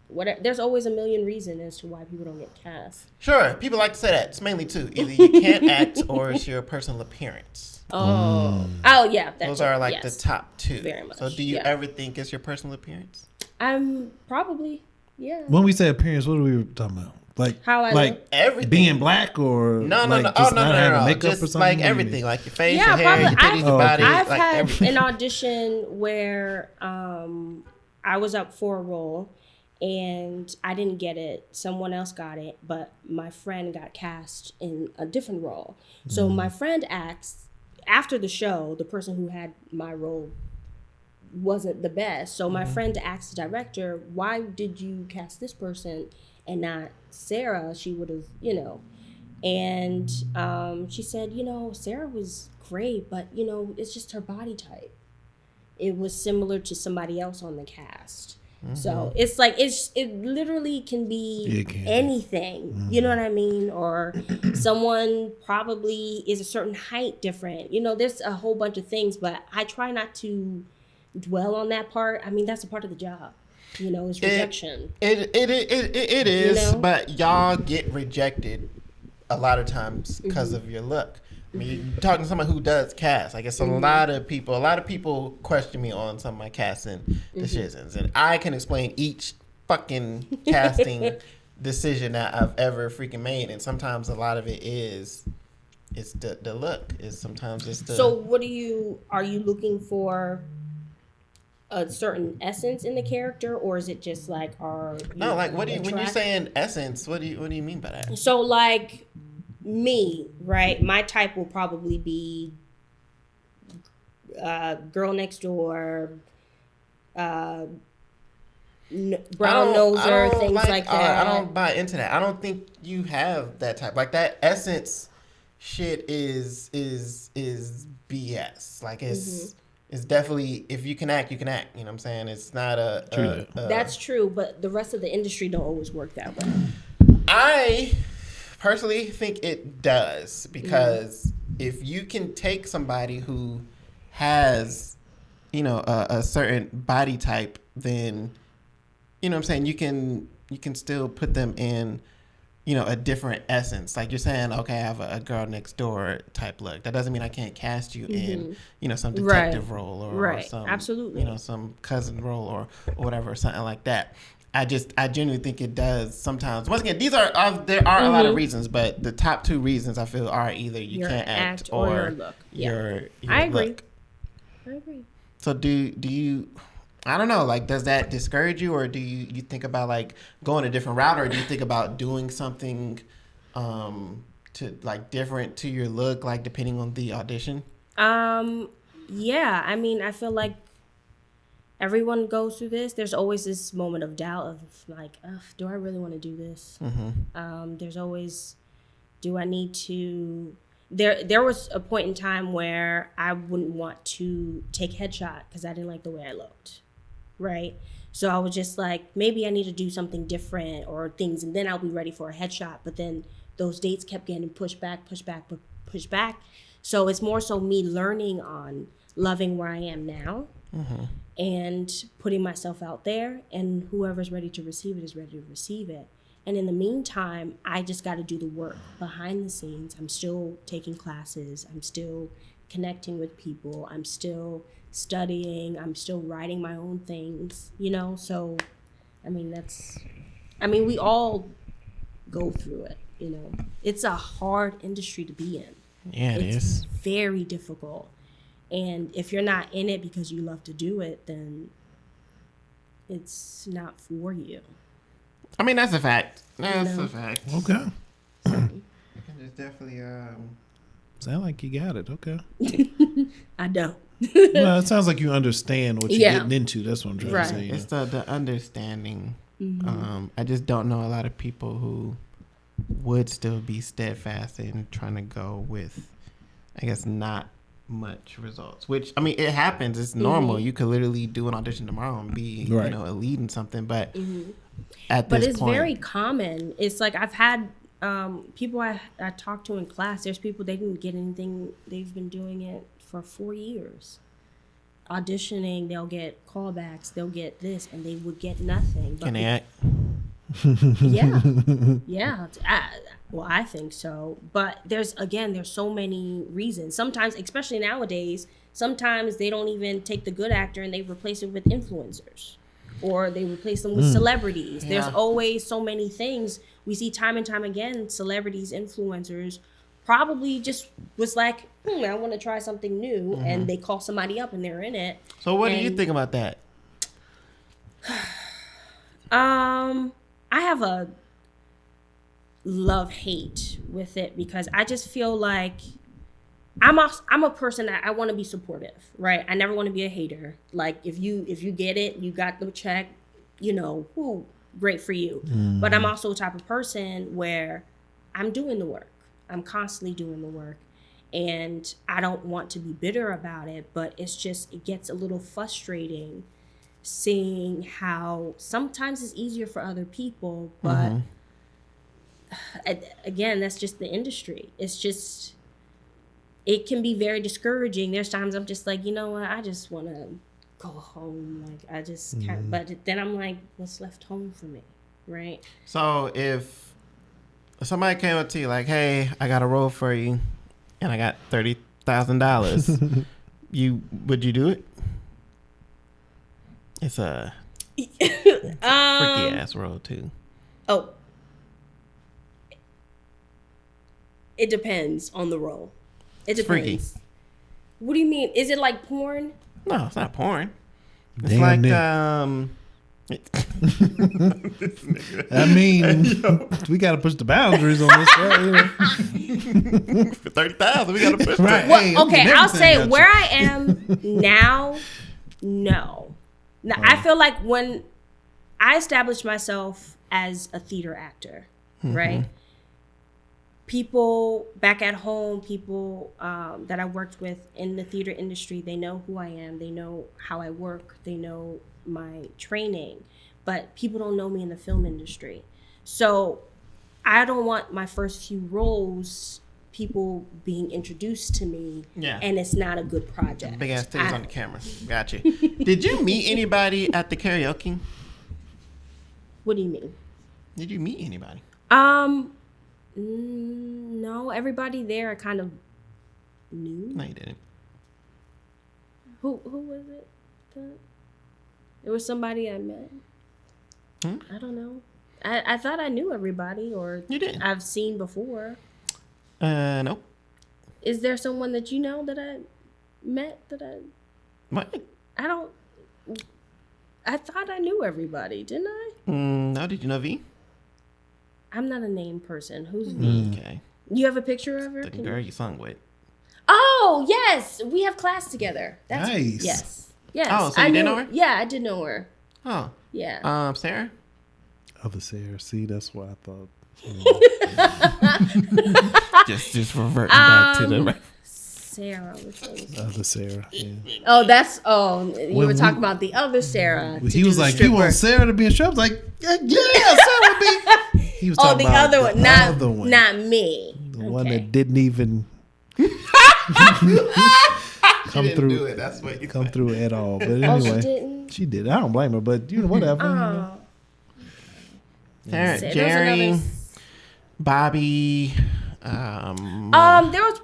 whatever. There's always a million reasons as to why people don't get cast. Sure. People like to say that. It's mainly 2. Either you can't act or it's your personal appearance. Oh, yeah. Those are like the top 2. Very much. So do you ever think it's your personal appearance? Probably, yeah. When we say appearance, what are we talking about? Like how I like look? Everything. Being black or no. Makeup just or something? like everything, like your face, yeah, your hair, your titties, your body. I've like had everything. an audition where I was up for a role and I didn't get it. Someone else got it, but my friend got cast in a different role. So my friend asked after the show, the person who had my role wasn't the best. So my friend asked the director, "Why did you cast this person and not Sarah?" She would have, and she said, Sarah was great, but it's just her body type. It was similar to somebody else on the cast. Mm-hmm. So it's like it literally can be anything. Mm-hmm. You know what I mean? Or someone probably is a certain height different. There's a whole bunch of things, but I try not to dwell on that part. I mean, that's a part of the job. It's rejection. It is, but y'all get rejected a lot of times because of your look. I mean, you're talking to someone who does cast. I guess a lot of people question me on some of my casting decisions, and I can explain each fucking casting decision that I've ever freaking made, and sometimes a lot of it it's the look. Is sometimes it's the. So, are you looking for a certain essence in the character, or is it just like when you're saying essence, what do you mean by that? So like me, right? My type will probably be girl next door, brown noser, things like that. I don't buy into that. I don't think you have that type. Like that essence shit is BS. Like it's definitely, if you can act, you can act. You know what I'm saying? It's not that's true, but the rest of the industry don't always work that way. I personally think it does, because if you can take somebody who has, a certain body type, then, you know what I'm saying, you can still put them in, a different essence. Like you're saying, okay, I have a girl next door type look. That doesn't mean I can't cast you in, some detective role or some, absolutely, some cousin role or whatever, or something like that. I genuinely think it does sometimes. Once again, there are a lot of reasons, but the top 2 reasons I feel are either you can't act or your look. Your I agree. Look. I agree. So do you? I don't know. Like, does that discourage you, or do you think about like going a different route, or do you think about doing something to like different to your look, like depending on the audition? Yeah. I mean, I feel like everyone goes through this. There's always this moment of doubt of like, do I really want to do this? There's always, do I need to? There was a point in time where I wouldn't want to take headshot because I didn't like the way I looked, right? So I was just like, maybe I need to do something different or things, and then I'll be ready for a headshot. But then those dates kept getting pushed back. So it's more so me learning on loving where I am now and putting myself out there, and whoever's ready to receive it is ready to receive it. And in the meantime, I just got to do the work behind the scenes. I'm still taking classes. I'm still connecting with people. I'm still studying. I'm still writing my own things, you know? So, I mean, we all go through it, you know? It's a hard industry to be in. Yeah, it is. It's very difficult. And if you're not in it because you love to do it, then it's not for you. I mean, that's a fact. That's a fact. Okay. It's definitely Sound like you got it. Okay. I don't. Well, it sounds like you understand what you're getting into. That's what I'm trying to say. It's the understanding. I just don't know a lot of people who would still be steadfast in trying to go with, I guess, not much results. Which, I mean, it happens. It's normal. You could literally do an audition tomorrow and be, you know, a lead in something. But at this it's point, very common. It's like I've had people I talked to in class. There's people, they didn't get anything. They've been doing it for 4 years. Auditioning, they'll get callbacks, they'll get this, and they would get nothing. But can they act? Yeah. I think so. But there's so many reasons. Sometimes, especially nowadays, sometimes they don't even take the good actor and they replace it with influencers. Or they replace them with celebrities. Yeah. There's always so many things. We see time and time again, celebrities, influencers, probably just was like, I want to try something new. And they call somebody up and they're in it. So what do you think about that? I have a love-hate with it because I just feel like I'm a person that I want to be supportive, right? I never want to be a hater. Like if you get it, you got the check, you know, great for you. But I'm also the type of person where I'm doing the work. I'm constantly doing the work. And I don't want to be bitter about it, but it gets a little frustrating seeing how sometimes it's easier for other people, but again, that's just the industry. It's just, it can be very discouraging. There's times I'm just like, you know what, I just want to go home. Like, I just can't, but then I'm like, what's left home for me, right? So if somebody came up to you like, hey, I got a role for you and I got $30,000, would you do it? It's a freaky ass role too. Oh, it depends on the role. It depends. Freaky. What do you mean? Is it like porn? No, it's not porn. It's Damn like I mean, we got to push the boundaries on this. For 30,000, we got to push. Right. Well, hey, okay, I'll say where I am now. No. Now, I feel like when I established myself as a theater actor, right? People back at home, people that I worked with in the theater industry, they know who I am. They know how I work. They know my training. But people don't know me in the film industry. So I don't want my first few roles, people being introduced to me, and it's not a good project. Big ass titties on the camera. Gotcha. Did you meet anybody at the karaoke? What do you mean? Did you meet anybody? No. Everybody there I kind of knew. No, you didn't. Who was it? It was somebody I met. I don't know. I thought I knew everybody, or you didn't. I've seen before. Nope. Is there someone that you know that I met What? I thought I knew everybody, didn't I? No, did you know V? I'm not a name person. Who's V? Okay. You have a picture of her? The girl you sung with. Oh, yes. We have class together. Nice. Yes. Yes. Oh, so you did know her? Yeah, I did know her. Oh. Yeah. Sarah? Other Sarah. See, that's what I thought. just reverting back to the Sarah. Which one was Other Sarah. Yeah. You were talking about the other Sarah. He was like, "You want Sarah to be a stripper?" I was like, "Yeah, Sarah would be." He was talking the about other one, not me. The one that didn't even come through. Do it. That's what you come said. through at all. But anyway, she did. I don't blame her. But whatever. Sarah, There was Jerry, another- Bobby, there was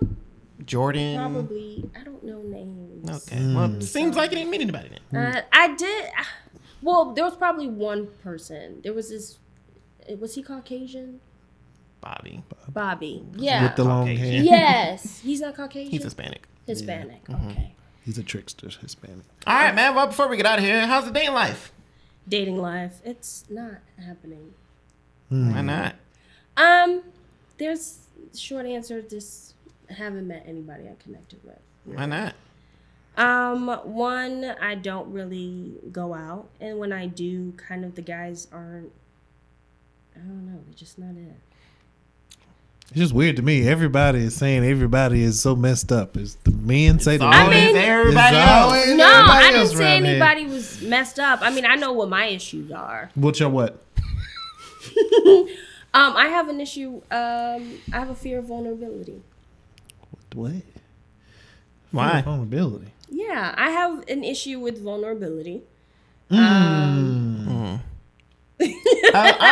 Jordan. probably, I don't know names. Okay. Well, seems like you didn't meet anybody then. I did. Well, there was probably one person. There was this. Was he Caucasian? Bobby. Yeah. With the long Caucasian. hair. Yes. He's not Caucasian. He's Hispanic. Hispanic. Mm-hmm. Okay. He's a trickster, Hispanic. All right, man. Well, before we get out of here, how's the dating life? Dating life. It's not happening. Why not? There's short answer. Just haven't met anybody I connected with. Why not? One, I don't really go out, and when I do, kind of the guys aren't. I don't know. They're just not it. It's just weird to me. Everybody is saying everybody is so messed up. Is the men say the women? Always everybody It's else. always No, everybody I didn't else say around here. anybody was messed up. I mean, I know what my issues are. What's your what? I have an issue. I have a fear of vulnerability. What? Why? Vulnerability. Yeah, I have an issue with vulnerability.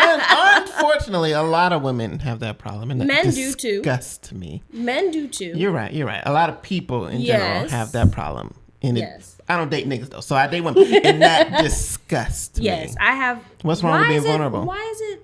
Unfortunately, a lot of women have that problem, and Men that do too. disgusts me. Men do too. You're right. A lot of people in general Yes. have that problem. And Yes. I don't date niggas though, so I date women, and that disgusts me. Yes, I have. What's wrong with being vulnerable? Why is it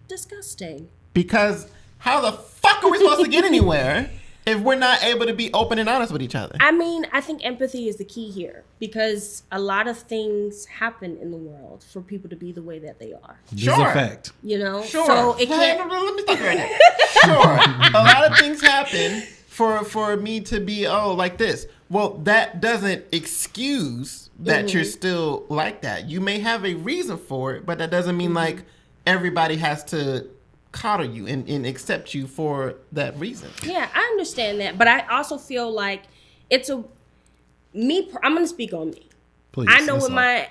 disgusting? Because how the fuck are we supposed to get anywhere if we're not able to be open and honest with each other? I mean, I think empathy is the key here because a lot of things happen in the world for people to be the way that they are. This is a Sure. fact. You know, Sure. so it can't. Let me stop you right there. Sure. A lot of things happen for me to be like this. Well, that doesn't excuse that you're still like that. You may have a reason for it, but that doesn't mean like everybody has to coddle you and accept you for that reason. Yeah, I understand that, but I also feel like it's I'm gonna speak on me. Please. I know that's what my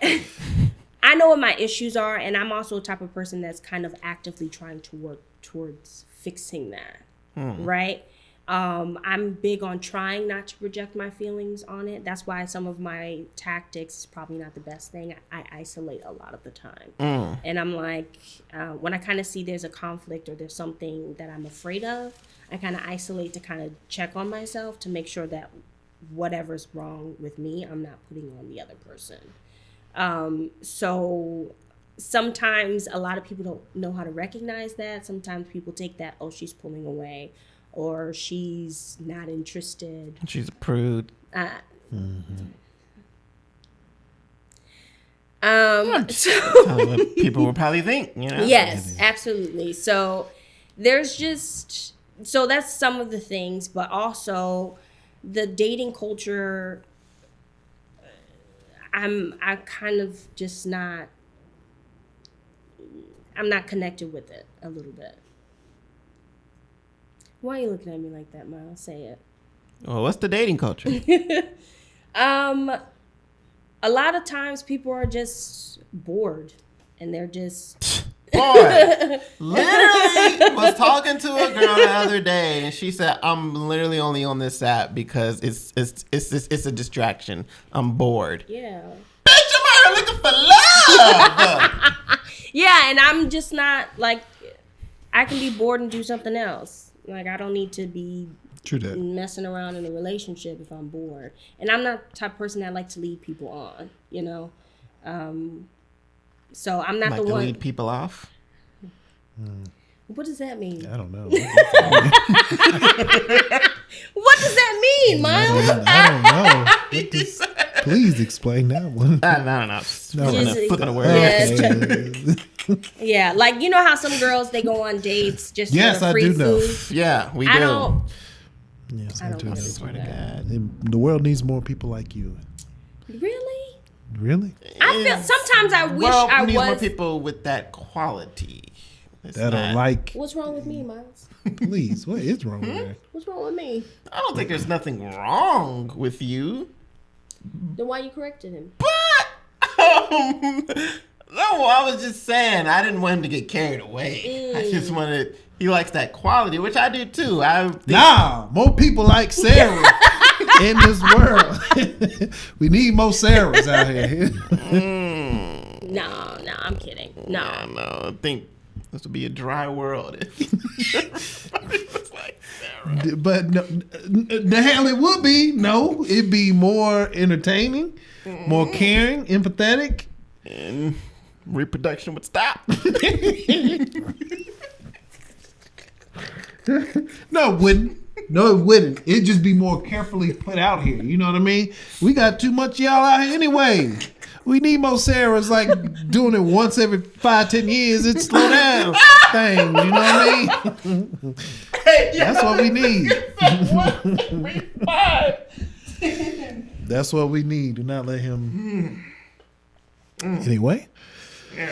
I know what my issues are, and I'm also a type of person that's kind of actively trying to work towards fixing that. Right? I'm big on trying not to project my feelings on it. That's why some of my tactics is probably not the best thing. I isolate a lot of the time. And I'm like, when I kind of see there's a conflict or there's something that I'm afraid of, I kind of isolate to kind of check on myself to make sure that whatever's wrong with me, I'm not putting on the other person. So sometimes a lot of people don't know how to recognize that. Sometimes people take that, oh, she's pulling away, or she's not interested. She's a prude. So, What people will probably think, you know? yes, absolutely. So so that's some of the things, but also the dating culture. I'm not connected with it a little bit. Why are you looking at me like that, Miles? Say it. Well, what's the dating culture? A lot of times people are just bored and they're just Boy, literally was talking to a girl the other day, and she said, "I'm literally only on this app because it's a distraction. I'm bored." yeah. Bitch, I'm out here looking for love. Yeah, and I'm just not like I can be bored and do something else. Like I don't need to be True that. messing around in a relationship if I'm bored. And I'm not the type of person that like to lead people on, you know. So I'm not Like the to one. lead people off. What does that mean? I don't know. What does that mean, Miles? I don't know. Please explain that one. I don't know. Just- Flipping a word. Yeah. Okay. Yeah, like you know how some girls they go on dates just Yes, for I free do know. food. Yeah, we do. I don't. Yes, I I don't do know. want to Swear to do that. God. The world needs more people like you. Really? Really? I feel sometimes I wish I need more was. people with that quality. That don't like. What's wrong with me, Miles? Please, what is wrong with that? What's wrong with me? I don't think there's nothing wrong with you. Then why you corrected him? But no, I was just saying I didn't want him to get carried away. I just wanted. He likes that quality, which I do too. Nah, more people like Sarah in this world. We need more Sarahs out here. No, I'm kidding. No. I think this would be a dry world if it's like Sarah. But no, the hell it would be. No, it'd be more entertaining, more caring, empathetic. And reproduction would stop. No, it wouldn't. No, it wouldn't. It'd just be more carefully put out here. You know what I mean? We got too much y'all out here anyway. We need more Sarahs like doing it once every 5-10 years. It's slow down thing. You know what I mean? That's what we need. That's what we need. Do not let him. Anyway.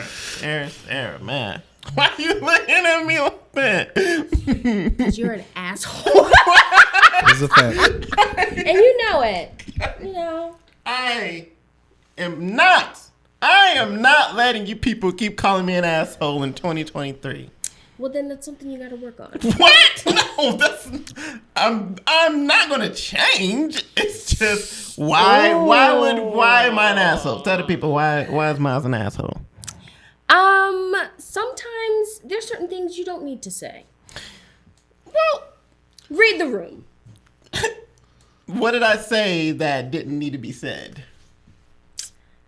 Sarah, man. Why are you looking at me like that? Because you're an asshole. It's a fact. And you know it. You know. I am not letting you people keep calling me an asshole in 2023. Well, then that's something you got to work on. What? No, I'm not gonna change. It's just why am I an asshole? Tell the people why is Miles an asshole? Sometimes there's certain things you don't need to say. Well, Read the room. what did I say that didn't need to be said?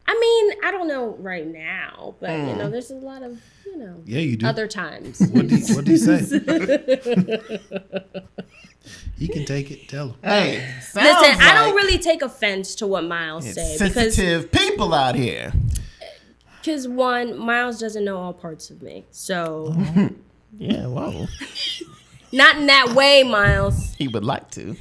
I mean, I don't know right now, but you know, there's a lot of, you know, Yeah, you do. other times. What did he say? He can take it. Tell him. Hey, Listen, I don't really take offense to what Miles said sensitive people out here. because one, Miles doesn't know all parts of me, so Yeah, whoa. not in that way, Miles. He would like to.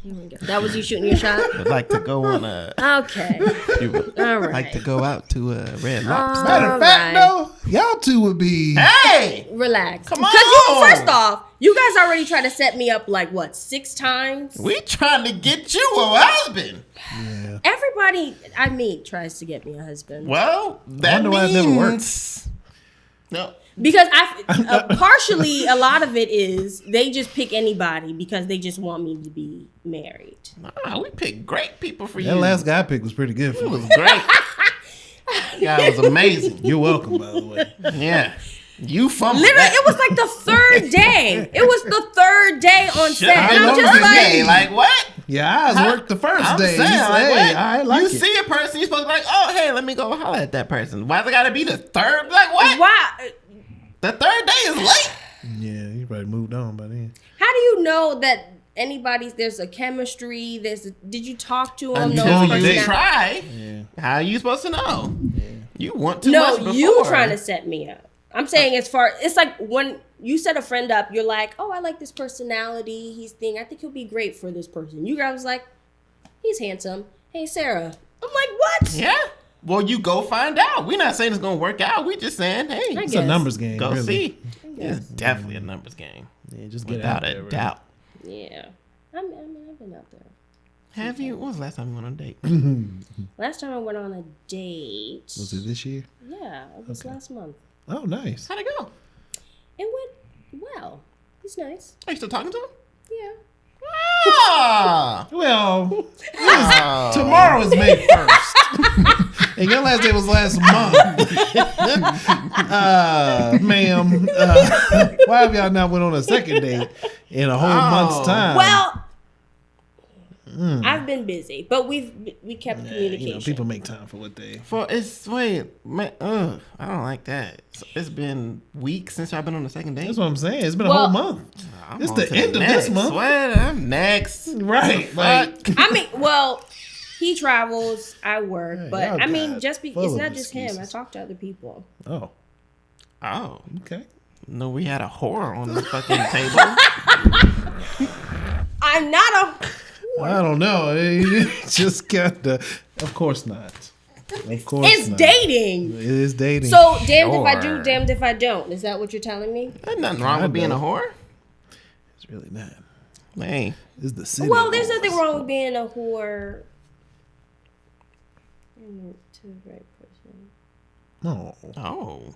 Here we go. That was you shooting your shot. Would like to go on a. Okay, He would all right. like to go out to a Red Lobster. Matter of fact, right. though, y'all two would be. Hey, Relax. Come Because you, on. first off, you guys already tried to set me up like what 6 times. we trying to get you a husband. Yeah. Everybody I meet tries to get me a husband. Well, that wonder why it never means no. Because partially a lot of it is they just pick anybody because they just want me to be married. Nah, we picked great people for That you. last guy pick was pretty good for It you. was great. Guy was amazing. You're welcome, by the way. Yeah, you fumbled. Literally, that. it was like the third day. It was the third day on Should set. have And been I'm over just this like, day. Like what? Your eyes worked the 1st I'm day. saying, You say, like, hey, what? I like you it. see a person, you're supposed to be like, oh, hey, let me go holler at that person. Why's it got to be the third? Like what? why? The third day is late. Yeah, you probably moved on by then. How do you know that there's a chemistry? Did you talk to them? Until Know you personality. try. Yeah. How are you supposed to know? You want too much No, before. you trying to set me up. I'm saying it's like when you set a friend up, you're like, oh, I like this personality. I think he'll be great for this person. You guys was like, he's handsome. Hey, Sarah. I'm like, what? Yeah. Well, you go find out. We're not saying it's gonna work out. We just saying, hey, It's a numbers game, go really. see. It's definitely a numbers game, Yeah, just get without out there, a really. doubt. Yeah. I mean, I've been out there. Have you? When was the last time you went on a date? Last time I went on a date. Was it this year? Yeah, it was last month. Oh, nice. How'd it go? It went well. He's nice. Are you still talking to him? Yeah. Ah. Well, Oh. tomorrow is May 1st. And your last day was last month. Ma'am, why have y'all not went on a second date in a whole month's time? Well, I've been busy, but we kept communication. You know, people make time for what they. Man, I don't like that. It's been weeks since I've been on the second date. That's what I'm saying. It's been a Well- whole month. I'm It's on the to end of next. this month. What? I'm next. Right. Fuck. Like, I mean, well, he travels, I work, Yeah, but y'all I mean, got it's full not of just him. I excuses. talk to other people. oh, Oh. okay. No, we had a whore on the fucking table. I'm not a. I don't know. It just got the. Of course not. Of course It's not. dating. It is dating. So damned if I do, Sure. damned if I don't. Is that what you're telling me? There's nothing wrong with being a whore. It's really not. Hey, It's the city. Well, there's whores. nothing wrong with being a whore. To the right person. No. oh,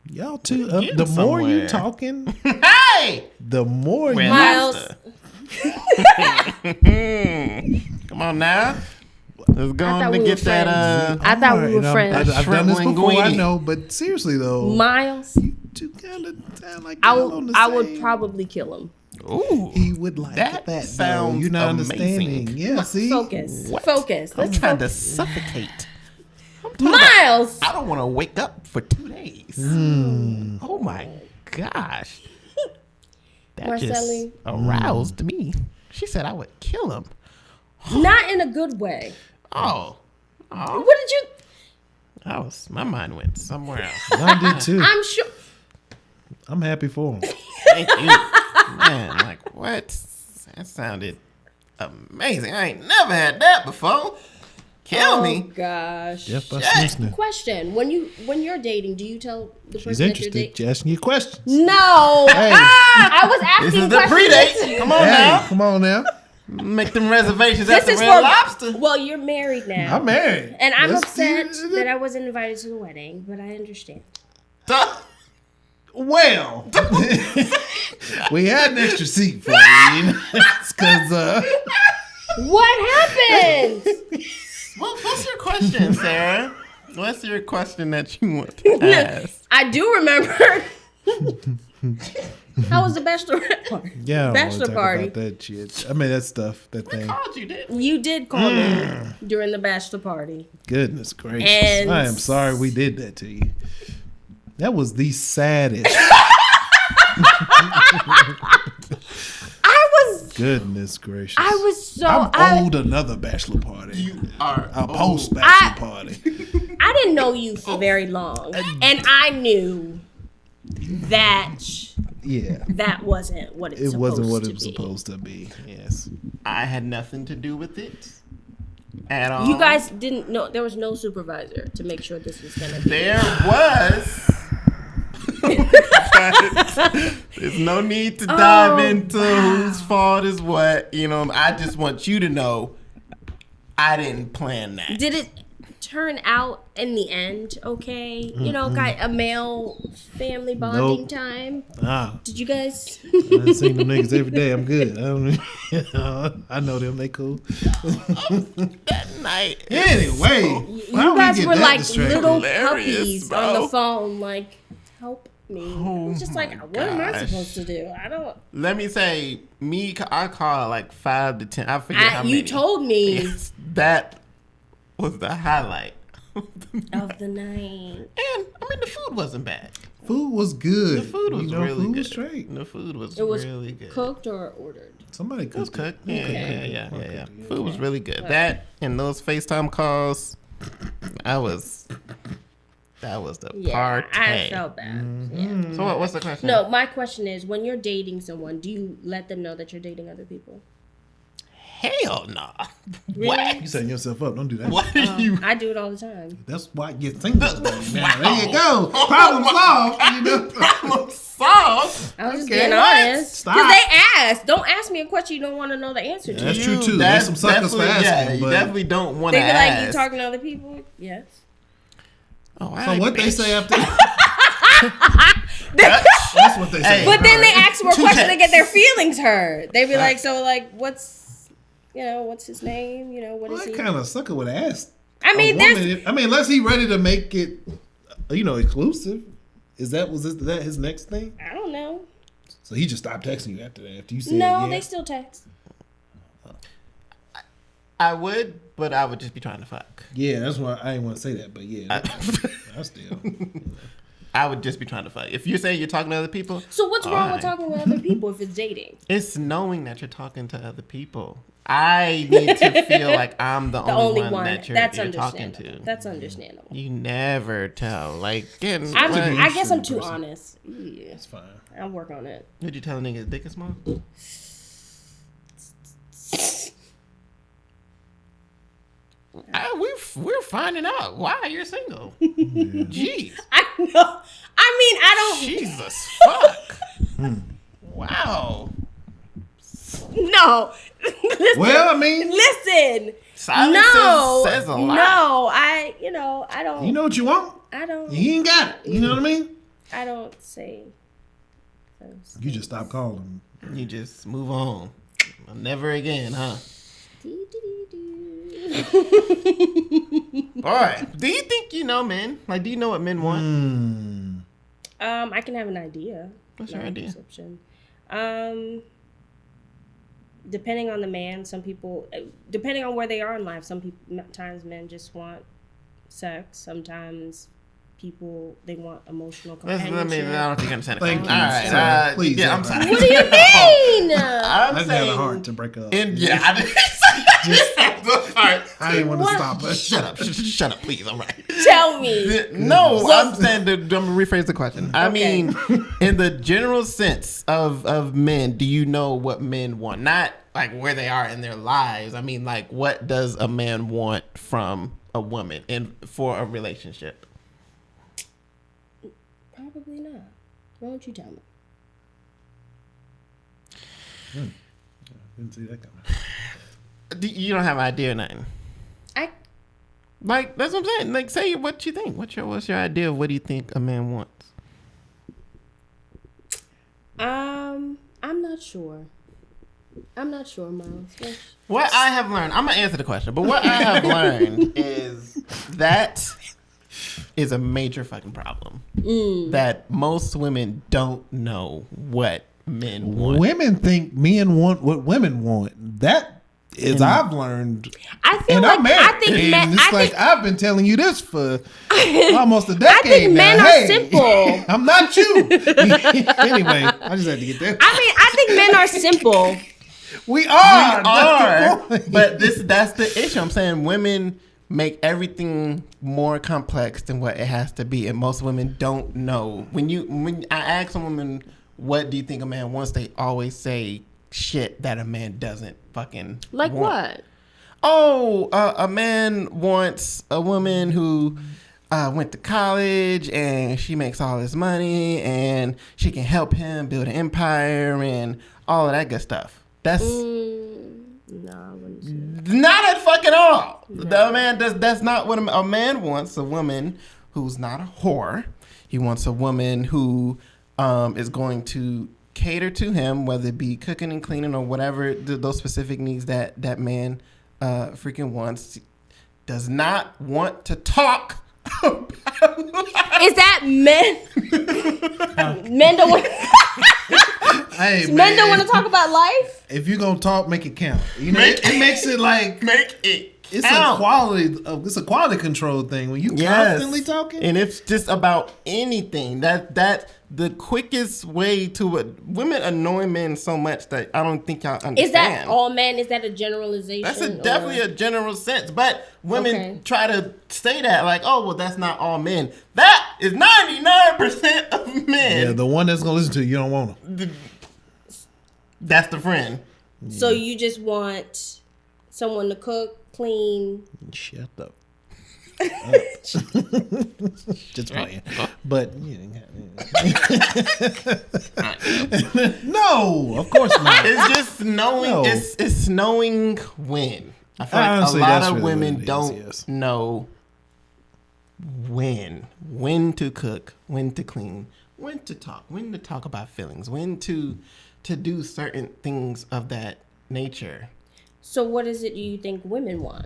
Y'all too. Getting The more you somewhere. talking, hey, the more Red you. Miles. Lobster. Come on now, let's go on thought to we get were that. friends. I thought we were friends. I've done this Shrimp before. I linguine. know, but seriously though, Miles, you kind of sound like I y'all on the would same- probably kill him. Ooh, He would like That that. sounds though. You're not amazing. understanding. Yeah, see. Focus. What? Focus. I'm Let's trying to focus. suffocate. Miles. I don't want to wake up for 2 days. Hmm. Oh my gosh, that Marcelli. just aroused me. She said I would kill him. Not in a good way. Oh, What did you? my mind went somewhere else. I did too. I'm sure. I'm happy for him. Thank you, man. Like what? That sounded amazing. I ain't never had that before. Kill Oh me. gosh. Jeff by Shit. Sneaker. Question: When you're dating, do you tell the She's person that you're interested. dating? She's asking you questions. No. Hey, I was This asking is the questions. predate. Come on hey, now. come on now. Make them reservations This at the is Red for Lobster. Well, you're married now. I'm married. And I'm Let's upset do it. that I wasn't invited to the wedding, but I understand. Well, we had an extra seat for you. Because, What happened? What's your question, Sarah? What's your question that you want to ask? I do remember. How was the bachelorette party? yeah, I don't Bachelor want to talk party. about that shit. I mean, that stuff, that thing. Called you, didn't You did call me during the bachelor party. Goodness gracious. And- I am sorry we did that to you. That was the saddest. I was Goodness gracious. I was so I'm owed another bachelor party. you? Are A post bachelor party. I didn't know you for very long, and I knew that Yeah. that wasn't what It wasn't what it was to be. supposed to be. Yes. I had nothing to do with it at all. You guys didn't know there was no supervisor to make sure this was gonna be. There was. There's no need to dive into whose fault is what. You know, I just want you to know I didn't plan that. Did it turn out in the end okay? You know, got a male family bonding Nope. time. Ah, Did you guys? I seen them niggas every day. I'm good. I know them. They cool. That night. Anyway, You guys were like little Hilarious, puppies bro. on the phone, like, help me. Oh It's just like, my what am I gosh. supposed to do? I don't. Let me say, I called like 5 to 10. I forget how many. You told me Yes, that was the highlight. of the night. And I mean, the food wasn't bad. Food was good. The food was really food good. was straight. The food was, It was really good. cooked or ordered. Somebody It was cooked. cooked. Yeah. Okay. Food was really good. That and those FaceTime calls, that was the Yeah, party. I felt bad. Yeah. So what's the question? No, my question is, when you're dating someone, do you let them know that you're dating other people? Hell no. Really? What? You setting yourself up. Don't do that. What are you? I do it all the time. That's why you think this way. Now, Wow. there you go. Problem solved. You know? Problem solved. I was just Okay, being what? honest. Stop. Because they ask. Don't ask me a question you don't want to know the answer to. That's true, too. There's some suckers for definitely- asking, Yeah, you but- definitely don't want They to be like, you ask. talking to other people? Yes. Oh, So what they say after? That's That's what they say. Hey. But then they ask for a Two question to get texts. their feelings hurt. They be like, so like, what's his name? You know, what Well, is that he? kind of sucker would ask. I mean, a there's woman, I mean, unless he ready to make it, exclusive. Was that his next thing? I don't know. So he just stopped texting you after that. After you said No, yeah. they still text. I would, but I would just be trying to fuck. Yeah, that's why I didn't want to say that, but yeah, I still. I would just be trying to fuck. If you say you're talking to other people, So what's wrong with Alright. talking with other people if it's dating? it's knowing that you're talking to other people. I need to feel like I'm the, The only only one one. that That's you're talking understandable. to. That's understandable. You never tell. Like, getting. I guess I'm Interesting too person. honest. Yeah, It's fine. I'll work on it. Did you tell a nigga his dick is small? We're finding out why you're single. Jeez. I know. I mean, I don't. Jesus fuck. Wow. No. Listen, Well, I mean, listen. Silence says a lot. No, I don't. you know what you want. I don't. You ain't got it. You know what I mean? I don't say those. You just stop calling. You just move on. Never again, huh? Boy, do you think you know men? Like, do you know what men want? I can have an idea. What's your idea? Perception. Depending on the man, some people, depending on where they are in life, sometimes men just want sex. Sometimes they want emotional companionship. I don't think I understand. Thank you. All right, Please. Yeah, I'm sorry. What do you mean? I'm I've saying, had a heart to break up. I didn't want to stop us. Shut up, please. I'm right. Tell me. No, I'm saying I'm gonna rephrase the question. I mean, in the general sense of men, do you know what men want? Not like where they are in their lives. I mean, like, what does a man want from a woman and for a relationship? Probably not. Why don't you tell me? Didn't see that coming. You don't have an idea or nothing. Like, that's what I'm saying. Like, say what you think. What's your idea of what do you think a man wants? I'm not sure. Miles. What I have learned, I'm gonna answer the question, but what I have learned is that is a major fucking problem. That most women don't know what men want. Women think men want what women want. That is, I've learned. I feel and like I'm married. I think men. I've been telling you this for almost a decade. I think men are simple. I'm not you. Anyway, I just had to get that. I think men are simple. We are. But that's the issue. I'm saying women make everything more complex than what it has to be, and most women don't know. When I ask a woman, what do you think a man wants, they always say shit that a man doesn't fucking like want. What? Oh, a man wants a woman who went to college and she makes all this money and she can help him build an empire and all of that good stuff. That's no, I wouldn't say that. Not at fucking all. No. The man that's not what a man wants. A woman who's not a whore. He wants a woman who is going to cater to him, whether it be cooking and cleaning or whatever those specific needs that man freaking wants. Does not want to talk about. Is that men? Men don't want. Hey, men don't want to talk about life. If you're gonna talk, make it count. You know, it makes it like make it. It's a quality control thing when you constantly talking. And it's just about anything. That the quickest way to women annoy men so much that I don't think y'all understand. Is that all men? Is that a generalization? That's definitely a general sense. But women try to say that like, oh, well, that's not all men. That is 99% of men. Yeah, the one that's gonna listen to you don't want them. That's the friend. So you just want someone to cook, clean. Shut up. Just playing. But no, of course not. It's just knowing. No. It's knowing when. I feel like honestly, a lot of women don't know when to cook, when to clean, when to talk about feelings, when to do certain things of that nature. So what is it you think women want?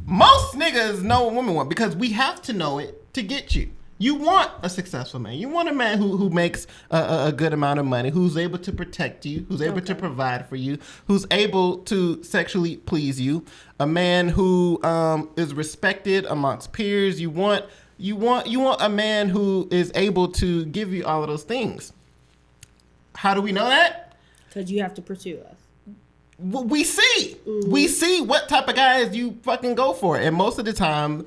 Most niggas know what women want because we have to know it to get you. You want a successful man. You want a man who makes a good amount of money, who's able to protect you, who's able to provide for you, who's able to sexually please you. A man who is respected amongst peers. You want a man who is able to give you all of those things. How do we know that? Because you have to pursue us. We see. Mm-hmm. We see what type of guys you fucking go for. And most of the time,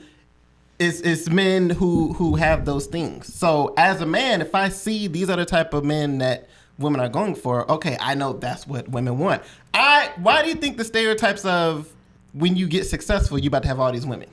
it's men who have those things. So as a man, if I see these are the type of men that women are going for, okay, I know that's what women want. Why do you think the stereotypes of when you get successful, you about to have all these women.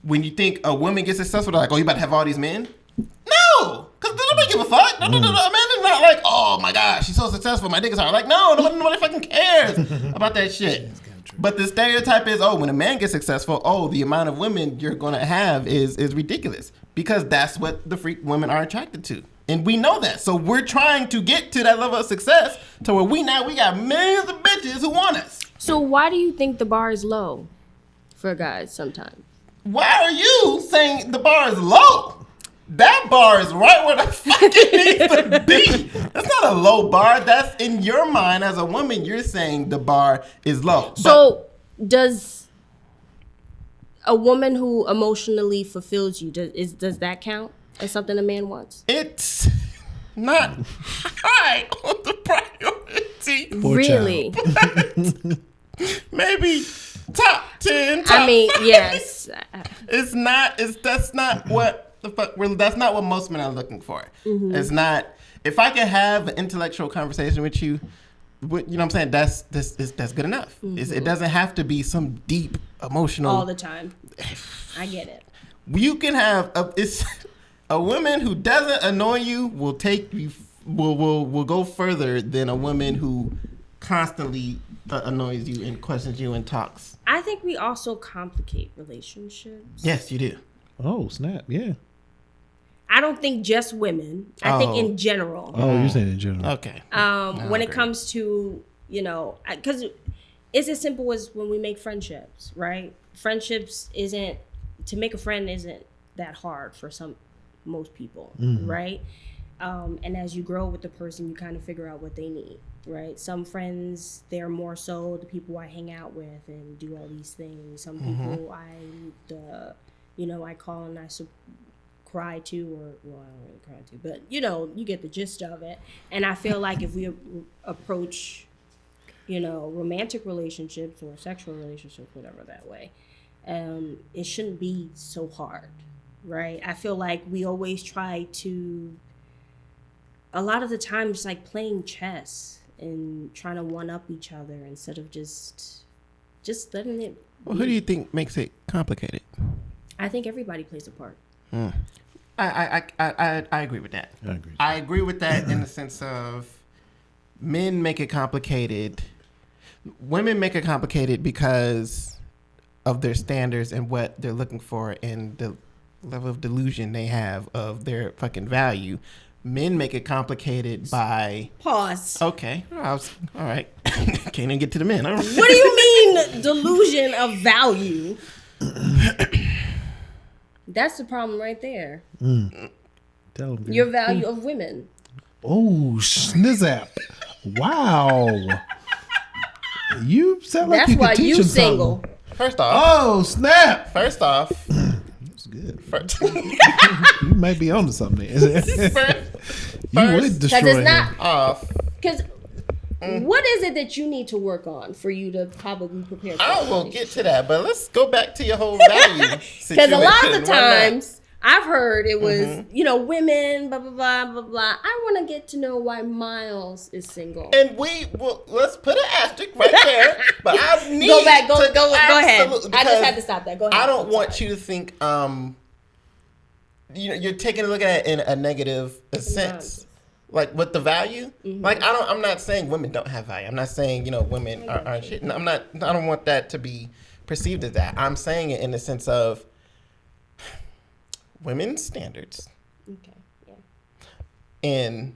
When you think a woman gets successful, they're like, oh, you about to have all these men? No, because nobody give a fuck. No, a man is not like, oh my gosh, she's so successful, my dick is hard. Like, no, nobody fucking cares about that shit. But the stereotype is, oh, when a man gets successful, oh, the amount of women you're gonna have is ridiculous, because that's what the freak women are attracted to, and we know that. So we're trying to get to that level of success to where we got millions of bitches who want us. So why do you think the bar is low for guys sometimes? Why are you saying the bar is low? That bar is right where the fuck it needs to be. That's not a low bar. That's in your mind as a woman. You're saying the bar is low. So does a woman who emotionally fulfills you, does that count as something a man wants? It's not high on the priority. Really? Maybe top 10. Yes. It's not. That's not what the fuck. That's not what most men are looking for. Mm-hmm. It's not. If I can have an intellectual conversation with you, you know what I'm saying? That's good enough. Mm-hmm. It doesn't have to be some deep emotional. All the time. I get it. You can have a woman who doesn't annoy you will take you will go further than a woman who constantly annoys you and questions you and talks. I think we also complicate relationships. Yes, you do. Oh, snap. Yeah. I don't think just women. I think in general. Oh, you're saying in general. Okay. When it comes to, because it's as simple as when we make friendships, right? Friendships to make a friend isn't that hard for most people, right? And as you grow with the person, you kind of figure out what they need, right? Some friends, they're more so the people I hang out with and do all these things. Some people I call and I cry to, or, well, I don't really cry to, but, you get the gist of it. And I feel like if we approach, romantic relationships or sexual relationships, whatever, that way, it shouldn't be so hard, right? I feel like we always try to, a lot of the time, it's like playing chess and trying to one-up each other instead of just letting it be. Well, who do you think makes it complicated? I think everybody plays a part. I agree with that. I agree with that in the sense of men make it complicated. Women make it complicated because of their standards and what they're looking for and the level of delusion they have of their fucking value. Men make it complicated by... Pause. Okay. All right. Can't even get to the men. All right. What do you mean delusion of value? That's the problem right there. Tell them. Your value of women. Oh, snizzap. Wow. You sound like you could teach him something. That's why you single. First off. Oh, snap. First off. That's good. You might be onto something. You would destroy him. Because what is it that you need to work on for you to probably prepare for I will get to that, but let's go back to your whole value situation. Because a lot of the times I've heard it was, women, blah, blah, blah, blah, blah. I want to get to know why Miles is single. And let's put an asterisk right there. But I need go ahead. I just had to stop that. Go ahead. I don't want you to think, you're taking a look at it in a negative sense. Like with the value, like I'm not saying women don't have value. I'm not saying women aren't shit. I don't want that to be perceived as that. I'm saying it in the sense of women's standards, and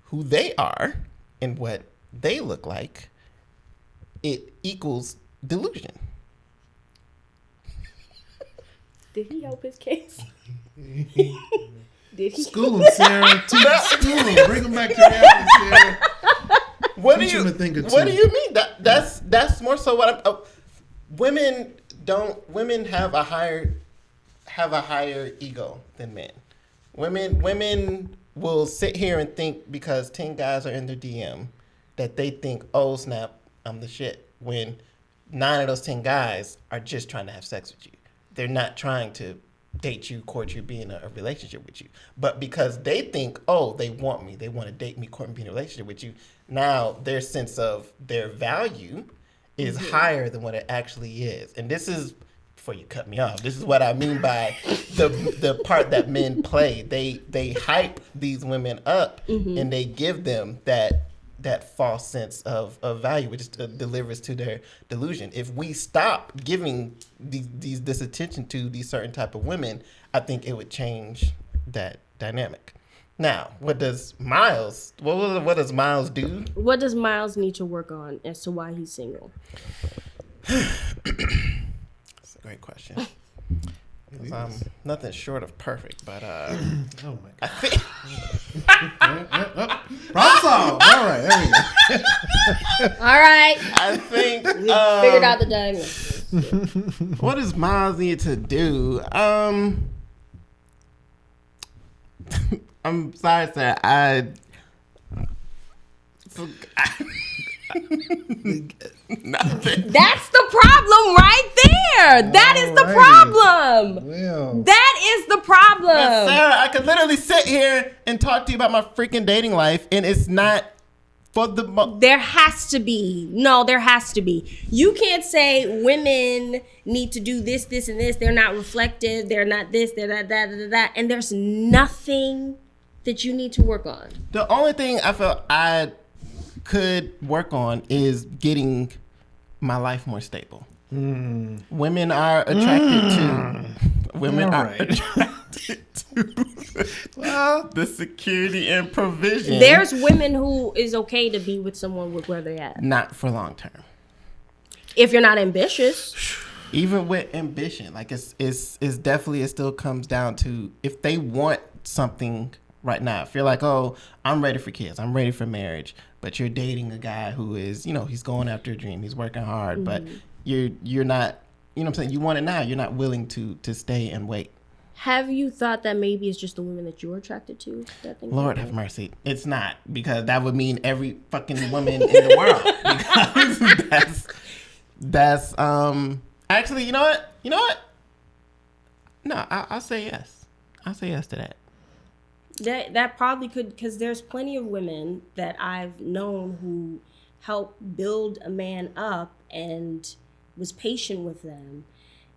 who they are and what they look like. It equals delusion. Did he help his case? Did he? School him, Sarah. School him. Bring him back to reality, Sarah. What do you mean? That's more so what I'm. Women have a higher ego than men. Women will sit here and think because 10 guys are in their DM that they think, oh snap, I'm the shit. When 9 of those 10 guys are just trying to have sex with you. They're not trying to date you, court you, be in a relationship with you. But because they think, oh, they want me, they want to date me, court me, be in a relationship with you, now their sense of their value is higher than what it actually is. And this is, before you cut me off, this is what I mean by the part that men play. They hype these women up and they give them that false sense of value, which delivers to their delusion. If we stop giving this attention to these certain type of women, I think it would change that dynamic. Now, what does Miles do? What does Miles need to work on as to why he's single? That's a great question. I'm nothing short of perfect, but oh my God. I think problem solved. All right, there we go. All right. I think we figured out the diagnosis. What does Miles need to do? I'm sorry, sir. Nothing. That's the problem right there. That is the problem. Well. That is the problem. Sarah, I could literally sit here and talk to you about my freaking dating life, and it's not for the... There has to be. No, there has to be. You can't say women need to do this, this, and this. They're not reflective. They're not this. They're not that. And there's nothing that you need to work on. The only thing I felt I could work on is getting my life more stable. Women are attracted to the security and provision. There's women who is okay to be with someone with where they're at. Not for long term. If you're not ambitious. Even with ambition, like it's definitely, it still comes down to if they want something right now. If you're like, oh, I'm ready for kids, I'm ready for marriage, but you're dating a guy who is, he's going after a dream, he's working hard, but you're not, what I'm saying, you want it now, you're not willing to stay and wait. Have you thought that maybe it's just the women that you're attracted to? Lord have mercy. It's not, because that would mean every fucking woman in the world. Because that's actually, you know what? No, I'll say yes. I'll say yes to that. That probably could, because there's plenty of women that I've known who helped build a man up and was patient with them.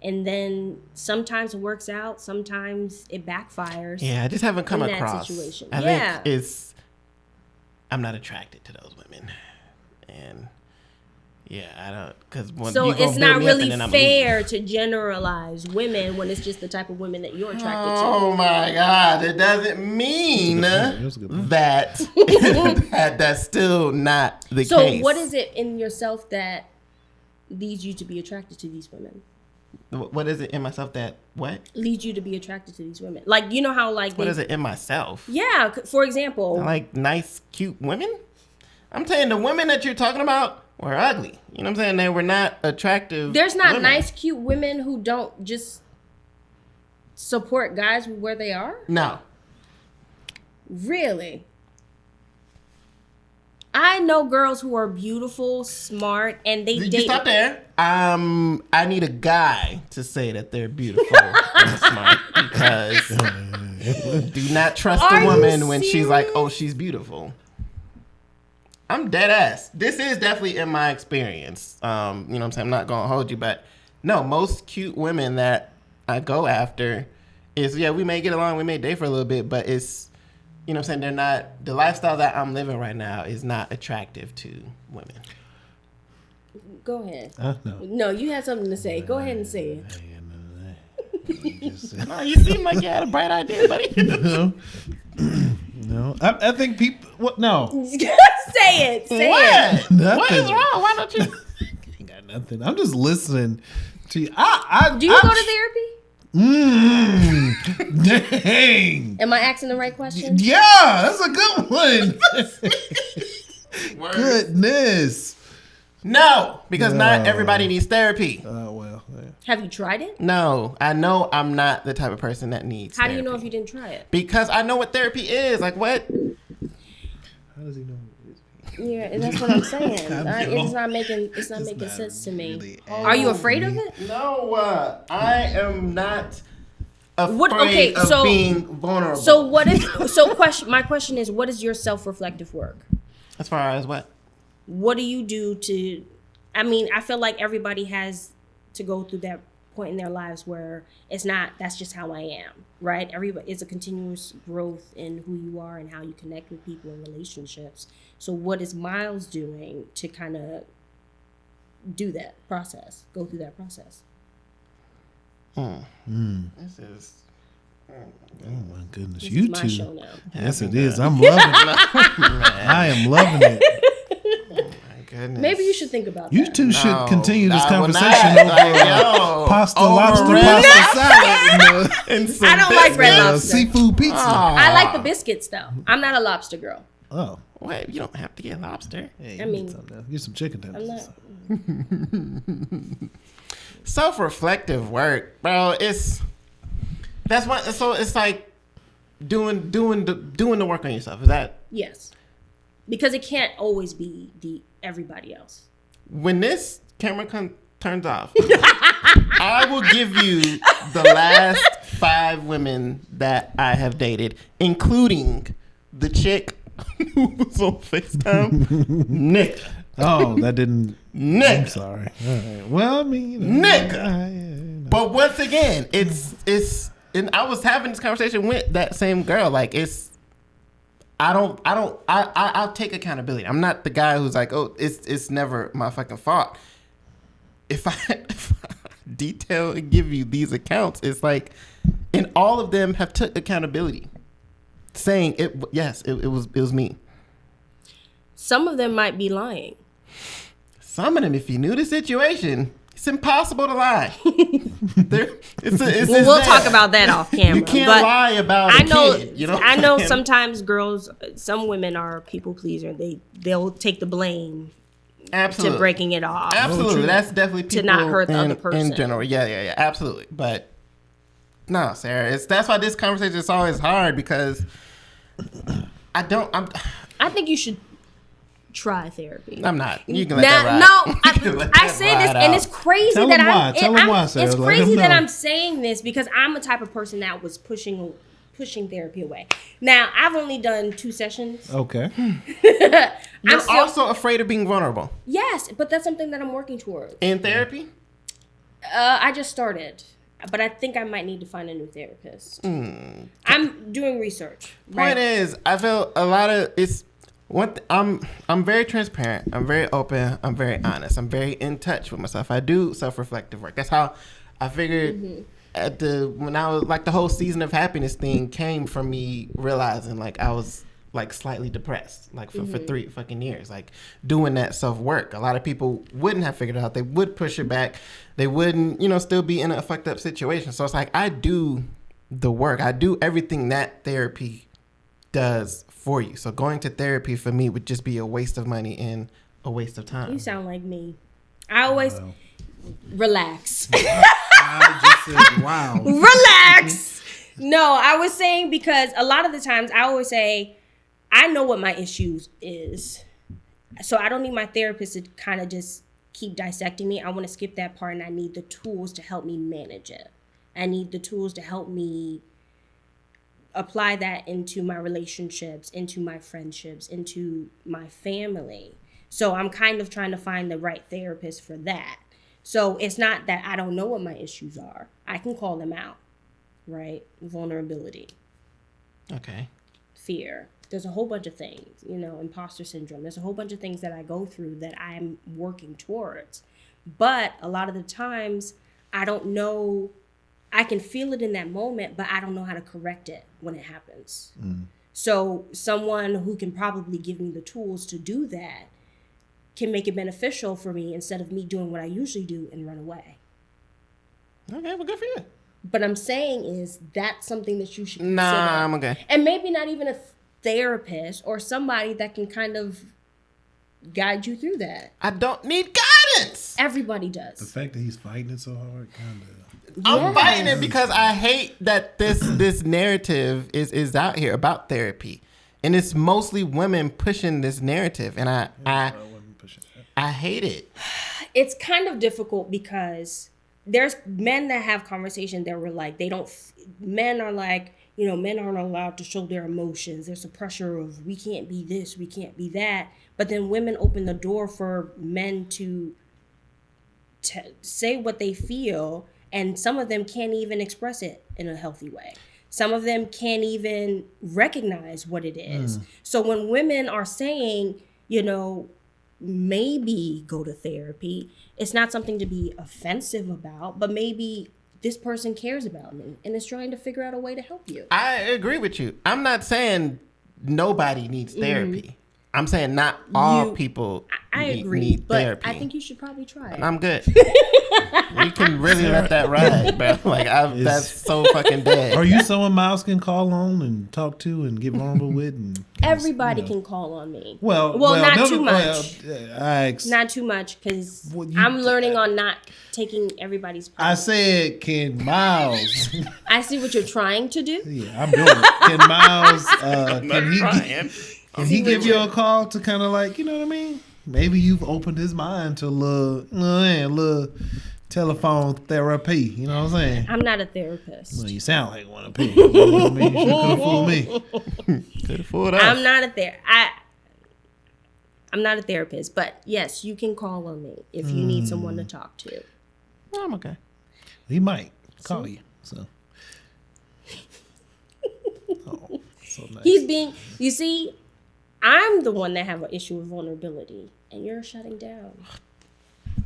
And then sometimes it works out, sometimes it backfires. Yeah, I just haven't come across. Situation. I think I'm not attracted to those women. And yeah, I don't, because so it's not really fair to generalize women when it's just the type of women that you're attracted to. Oh my God, it doesn't mean that that's still not the case. So what is it in yourself that leads you to be attracted to these women? What is it in myself that what leads you to be attracted to these women? Like, you know how like what is it in myself? Yeah, for example, I like nice, cute women. I'm saying the women that you're talking about were ugly. You know what I'm saying? They were not attractive. There's not nice, cute women who don't just support guys where they are? No. Really? I know girls who are beautiful, smart, and they date. You stop there. I need a guy to say that they're beautiful and smart, because do not trust a woman when she's like, oh, she's beautiful. I'm dead ass. This is definitely in my experience. You know what I'm saying? I'm not gonna hold you, but no, most cute women that I go after is, yeah, we may get along, we may date for a little bit, but it's, you know what I'm saying, they're not, the lifestyle that I'm living right now is not attractive to women. Go ahead. No, you had something to say. Go ahead and say it. No, you seem like you had a bright idea, buddy. No, I think people. What? No. Say it. Say it. Nothing. What is wrong? Why don't you? Ain't got nothing. I'm just listening to you. Do you go to therapy? Dang. Am I asking the right question? Yeah, that's a good one. Goodness. No, because not everybody needs therapy. Well. Yeah. Have you tried it? No, I know I'm not the type of person that needs therapy. How do you know if you didn't try it? Because I know what therapy is. Like, what? How does he know? Yeah, that's what I'm saying. It's not making sense to me. Really are you afraid of it? No, I am not afraid of being vulnerable. So what if? My question is, what is your self-reflective work? As far as what? What do you do to I mean, I feel like everybody has to go through that point in their lives where that's just how I am, right? Everybody, it's a continuous growth in who you are and how you connect with people in relationships. So what is Miles doing to kind of go through that process? This is. Oh my goodness, This you is my two. show now. Yes, it is. I'm loving it. I am loving it. Goodness. Maybe you should think about You that. two should continue this I will conversation not. over pasta, Over lobster, red pasta salad, and I don't like red lobster. seafood pizza. I like the biscuits though. I'm not a lobster girl. Oh, Wait, you don't have to get lobster. hey, I mean, get some chicken I'm tenders. not. Self-reflective work, bro. That's what. So it's like doing the work on yourself. Is that Yes, because it can't always be everybody else. when this camera turns off? I will give you the last 5 women that I have dated, including the chick who was on FaceTime, Nick. Oh, that didn't. Nick. I'm sorry. All right. Well, I mean, Nick. But once again, it's. And I was having this conversation with that same girl. Like I'll take accountability. I'm not the guy who's like, oh, it's never my fucking fault. If I detail and give you these accounts, it's like, and all of them have took accountability, saying it was me. Some of them might be lying. Some of them, if you knew the situation, it's impossible to lie. We'll talk about that off camera. You can't but lie about a kid. You know, I know sometimes some women are people pleaser. They'll take the blame absolutely to breaking it off. Absolutely, that's definitely people to not hurt the other person in general. Yeah, absolutely. But no, Sarah, that's why this conversation is always hard because I think you should try therapy. I'm not. You can let that ride. No, I say this, and it's crazy Tell that him why. Tell him why, Sarah. It's Let crazy him that know. I'm saying this because I'm the type of person that was pushing therapy away. Now I've only done 2 sessions. Okay. You're also afraid of being vulnerable. Yes, but that's something that I'm working towards. In therapy? I just started, but I think I might need to find a new therapist. I'm doing research. Point is, I feel a lot of it's. I'm very transparent. I'm very open. I'm very honest. I'm very in touch with myself. I do self-reflective work. That's how I figured when I was like the whole season of happiness thing came from me realizing like I was like slightly depressed like for 3 fucking years, like doing that self-work. A lot of people wouldn't have figured it out. They would push it back. They wouldn't, still be in a fucked up situation. So it's like I do the work. I do everything that therapy does for you. So going to therapy for me would just be a waste of money and a waste of time. You sound like me. I always relax. I just said, wow. Relax. No, I was saying because a lot of the times I always say, I know what my issues is. So I don't need my therapist to kind of just keep dissecting me. I want to skip that part and I need the tools to help me manage it. I need the tools to help me apply that into my relationships, into my friendships, into my family. So I'm kind of trying to find the right therapist for that. So it's not that I don't know what my issues are. I can call them out, right? Vulnerability. Okay. Fear. There's a whole bunch of things, imposter syndrome. There's a whole bunch of things that I go through that I'm working towards. But a lot of the times I don't know. I can feel it in that moment, but I don't know how to correct it when it happens. So someone who can probably give me the tools to do that can make it beneficial for me instead of me doing what I usually do and run away. Okay, well, good for you. But I'm saying is that's something that you should consider. Nah, I'm okay. And maybe not even a therapist or somebody that can kind of guide you through that. I don't need guidance. Everybody does. The fact that he's fighting it so hard, kind of. I'm fighting it because I hate that this narrative is out here about therapy, and it's mostly women pushing this narrative, and I hate it. It's kind of difficult because there's men that have conversations that were like men are like, men aren't allowed to show their emotions. There's a pressure of we can't be this, we can't be that, but then women open the door for men to say what they feel, and some of them can't even express it in a healthy way. Some of them can't even recognize what it is. So when women are saying, you know, maybe go to therapy, it's not something to be offensive about, but maybe this person cares about me and is trying to figure out a way to help you. I agree with you. I'm not saying nobody needs therapy. I'm saying not all people need but therapy. I think you should probably try it. I'm good. You can really let that ride, bro. Like, that's so fucking dead. Are you someone Miles can call on and talk to and get vulnerable with? And everybody can call on me. Well, not too much. Not too much, because I'm learning on not taking everybody's part. I said, can Miles? I see what you're trying to do. Yeah, I'm doing it. Can Miles? Can he give you a call to kind of like, you know what I mean? Maybe you've opened his mind to little telephone therapy. You know what I'm saying? I'm not a therapist. Well, you sound like one of you know what I mean? You could have fooled me. Could have fooled us. I'm not a therapist, but yes, you can call on me if you need someone to talk to. I'm okay. He might call you. So. Oh, so nice. You see, I'm the one that have an issue with vulnerability, and you're shutting down.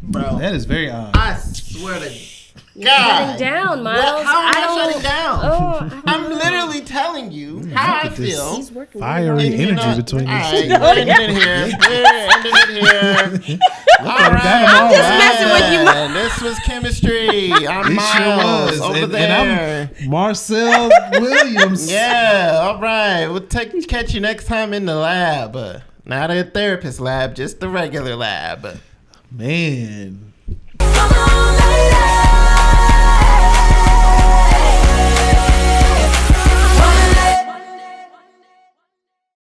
Bro, that is very odd. I swear to You're shutting down, Miles. How am I shutting down? Oh, I'm literally telling you how I feel. He's working fiery energy between you. We're ending it here. All right. I'm just messing with you, man. This was chemistry. I'm Miles over there. And I'm Marcel Williams. Yeah, all right. We'll catch you next time in the lab. Not a therapist lab, just the regular lab. Man.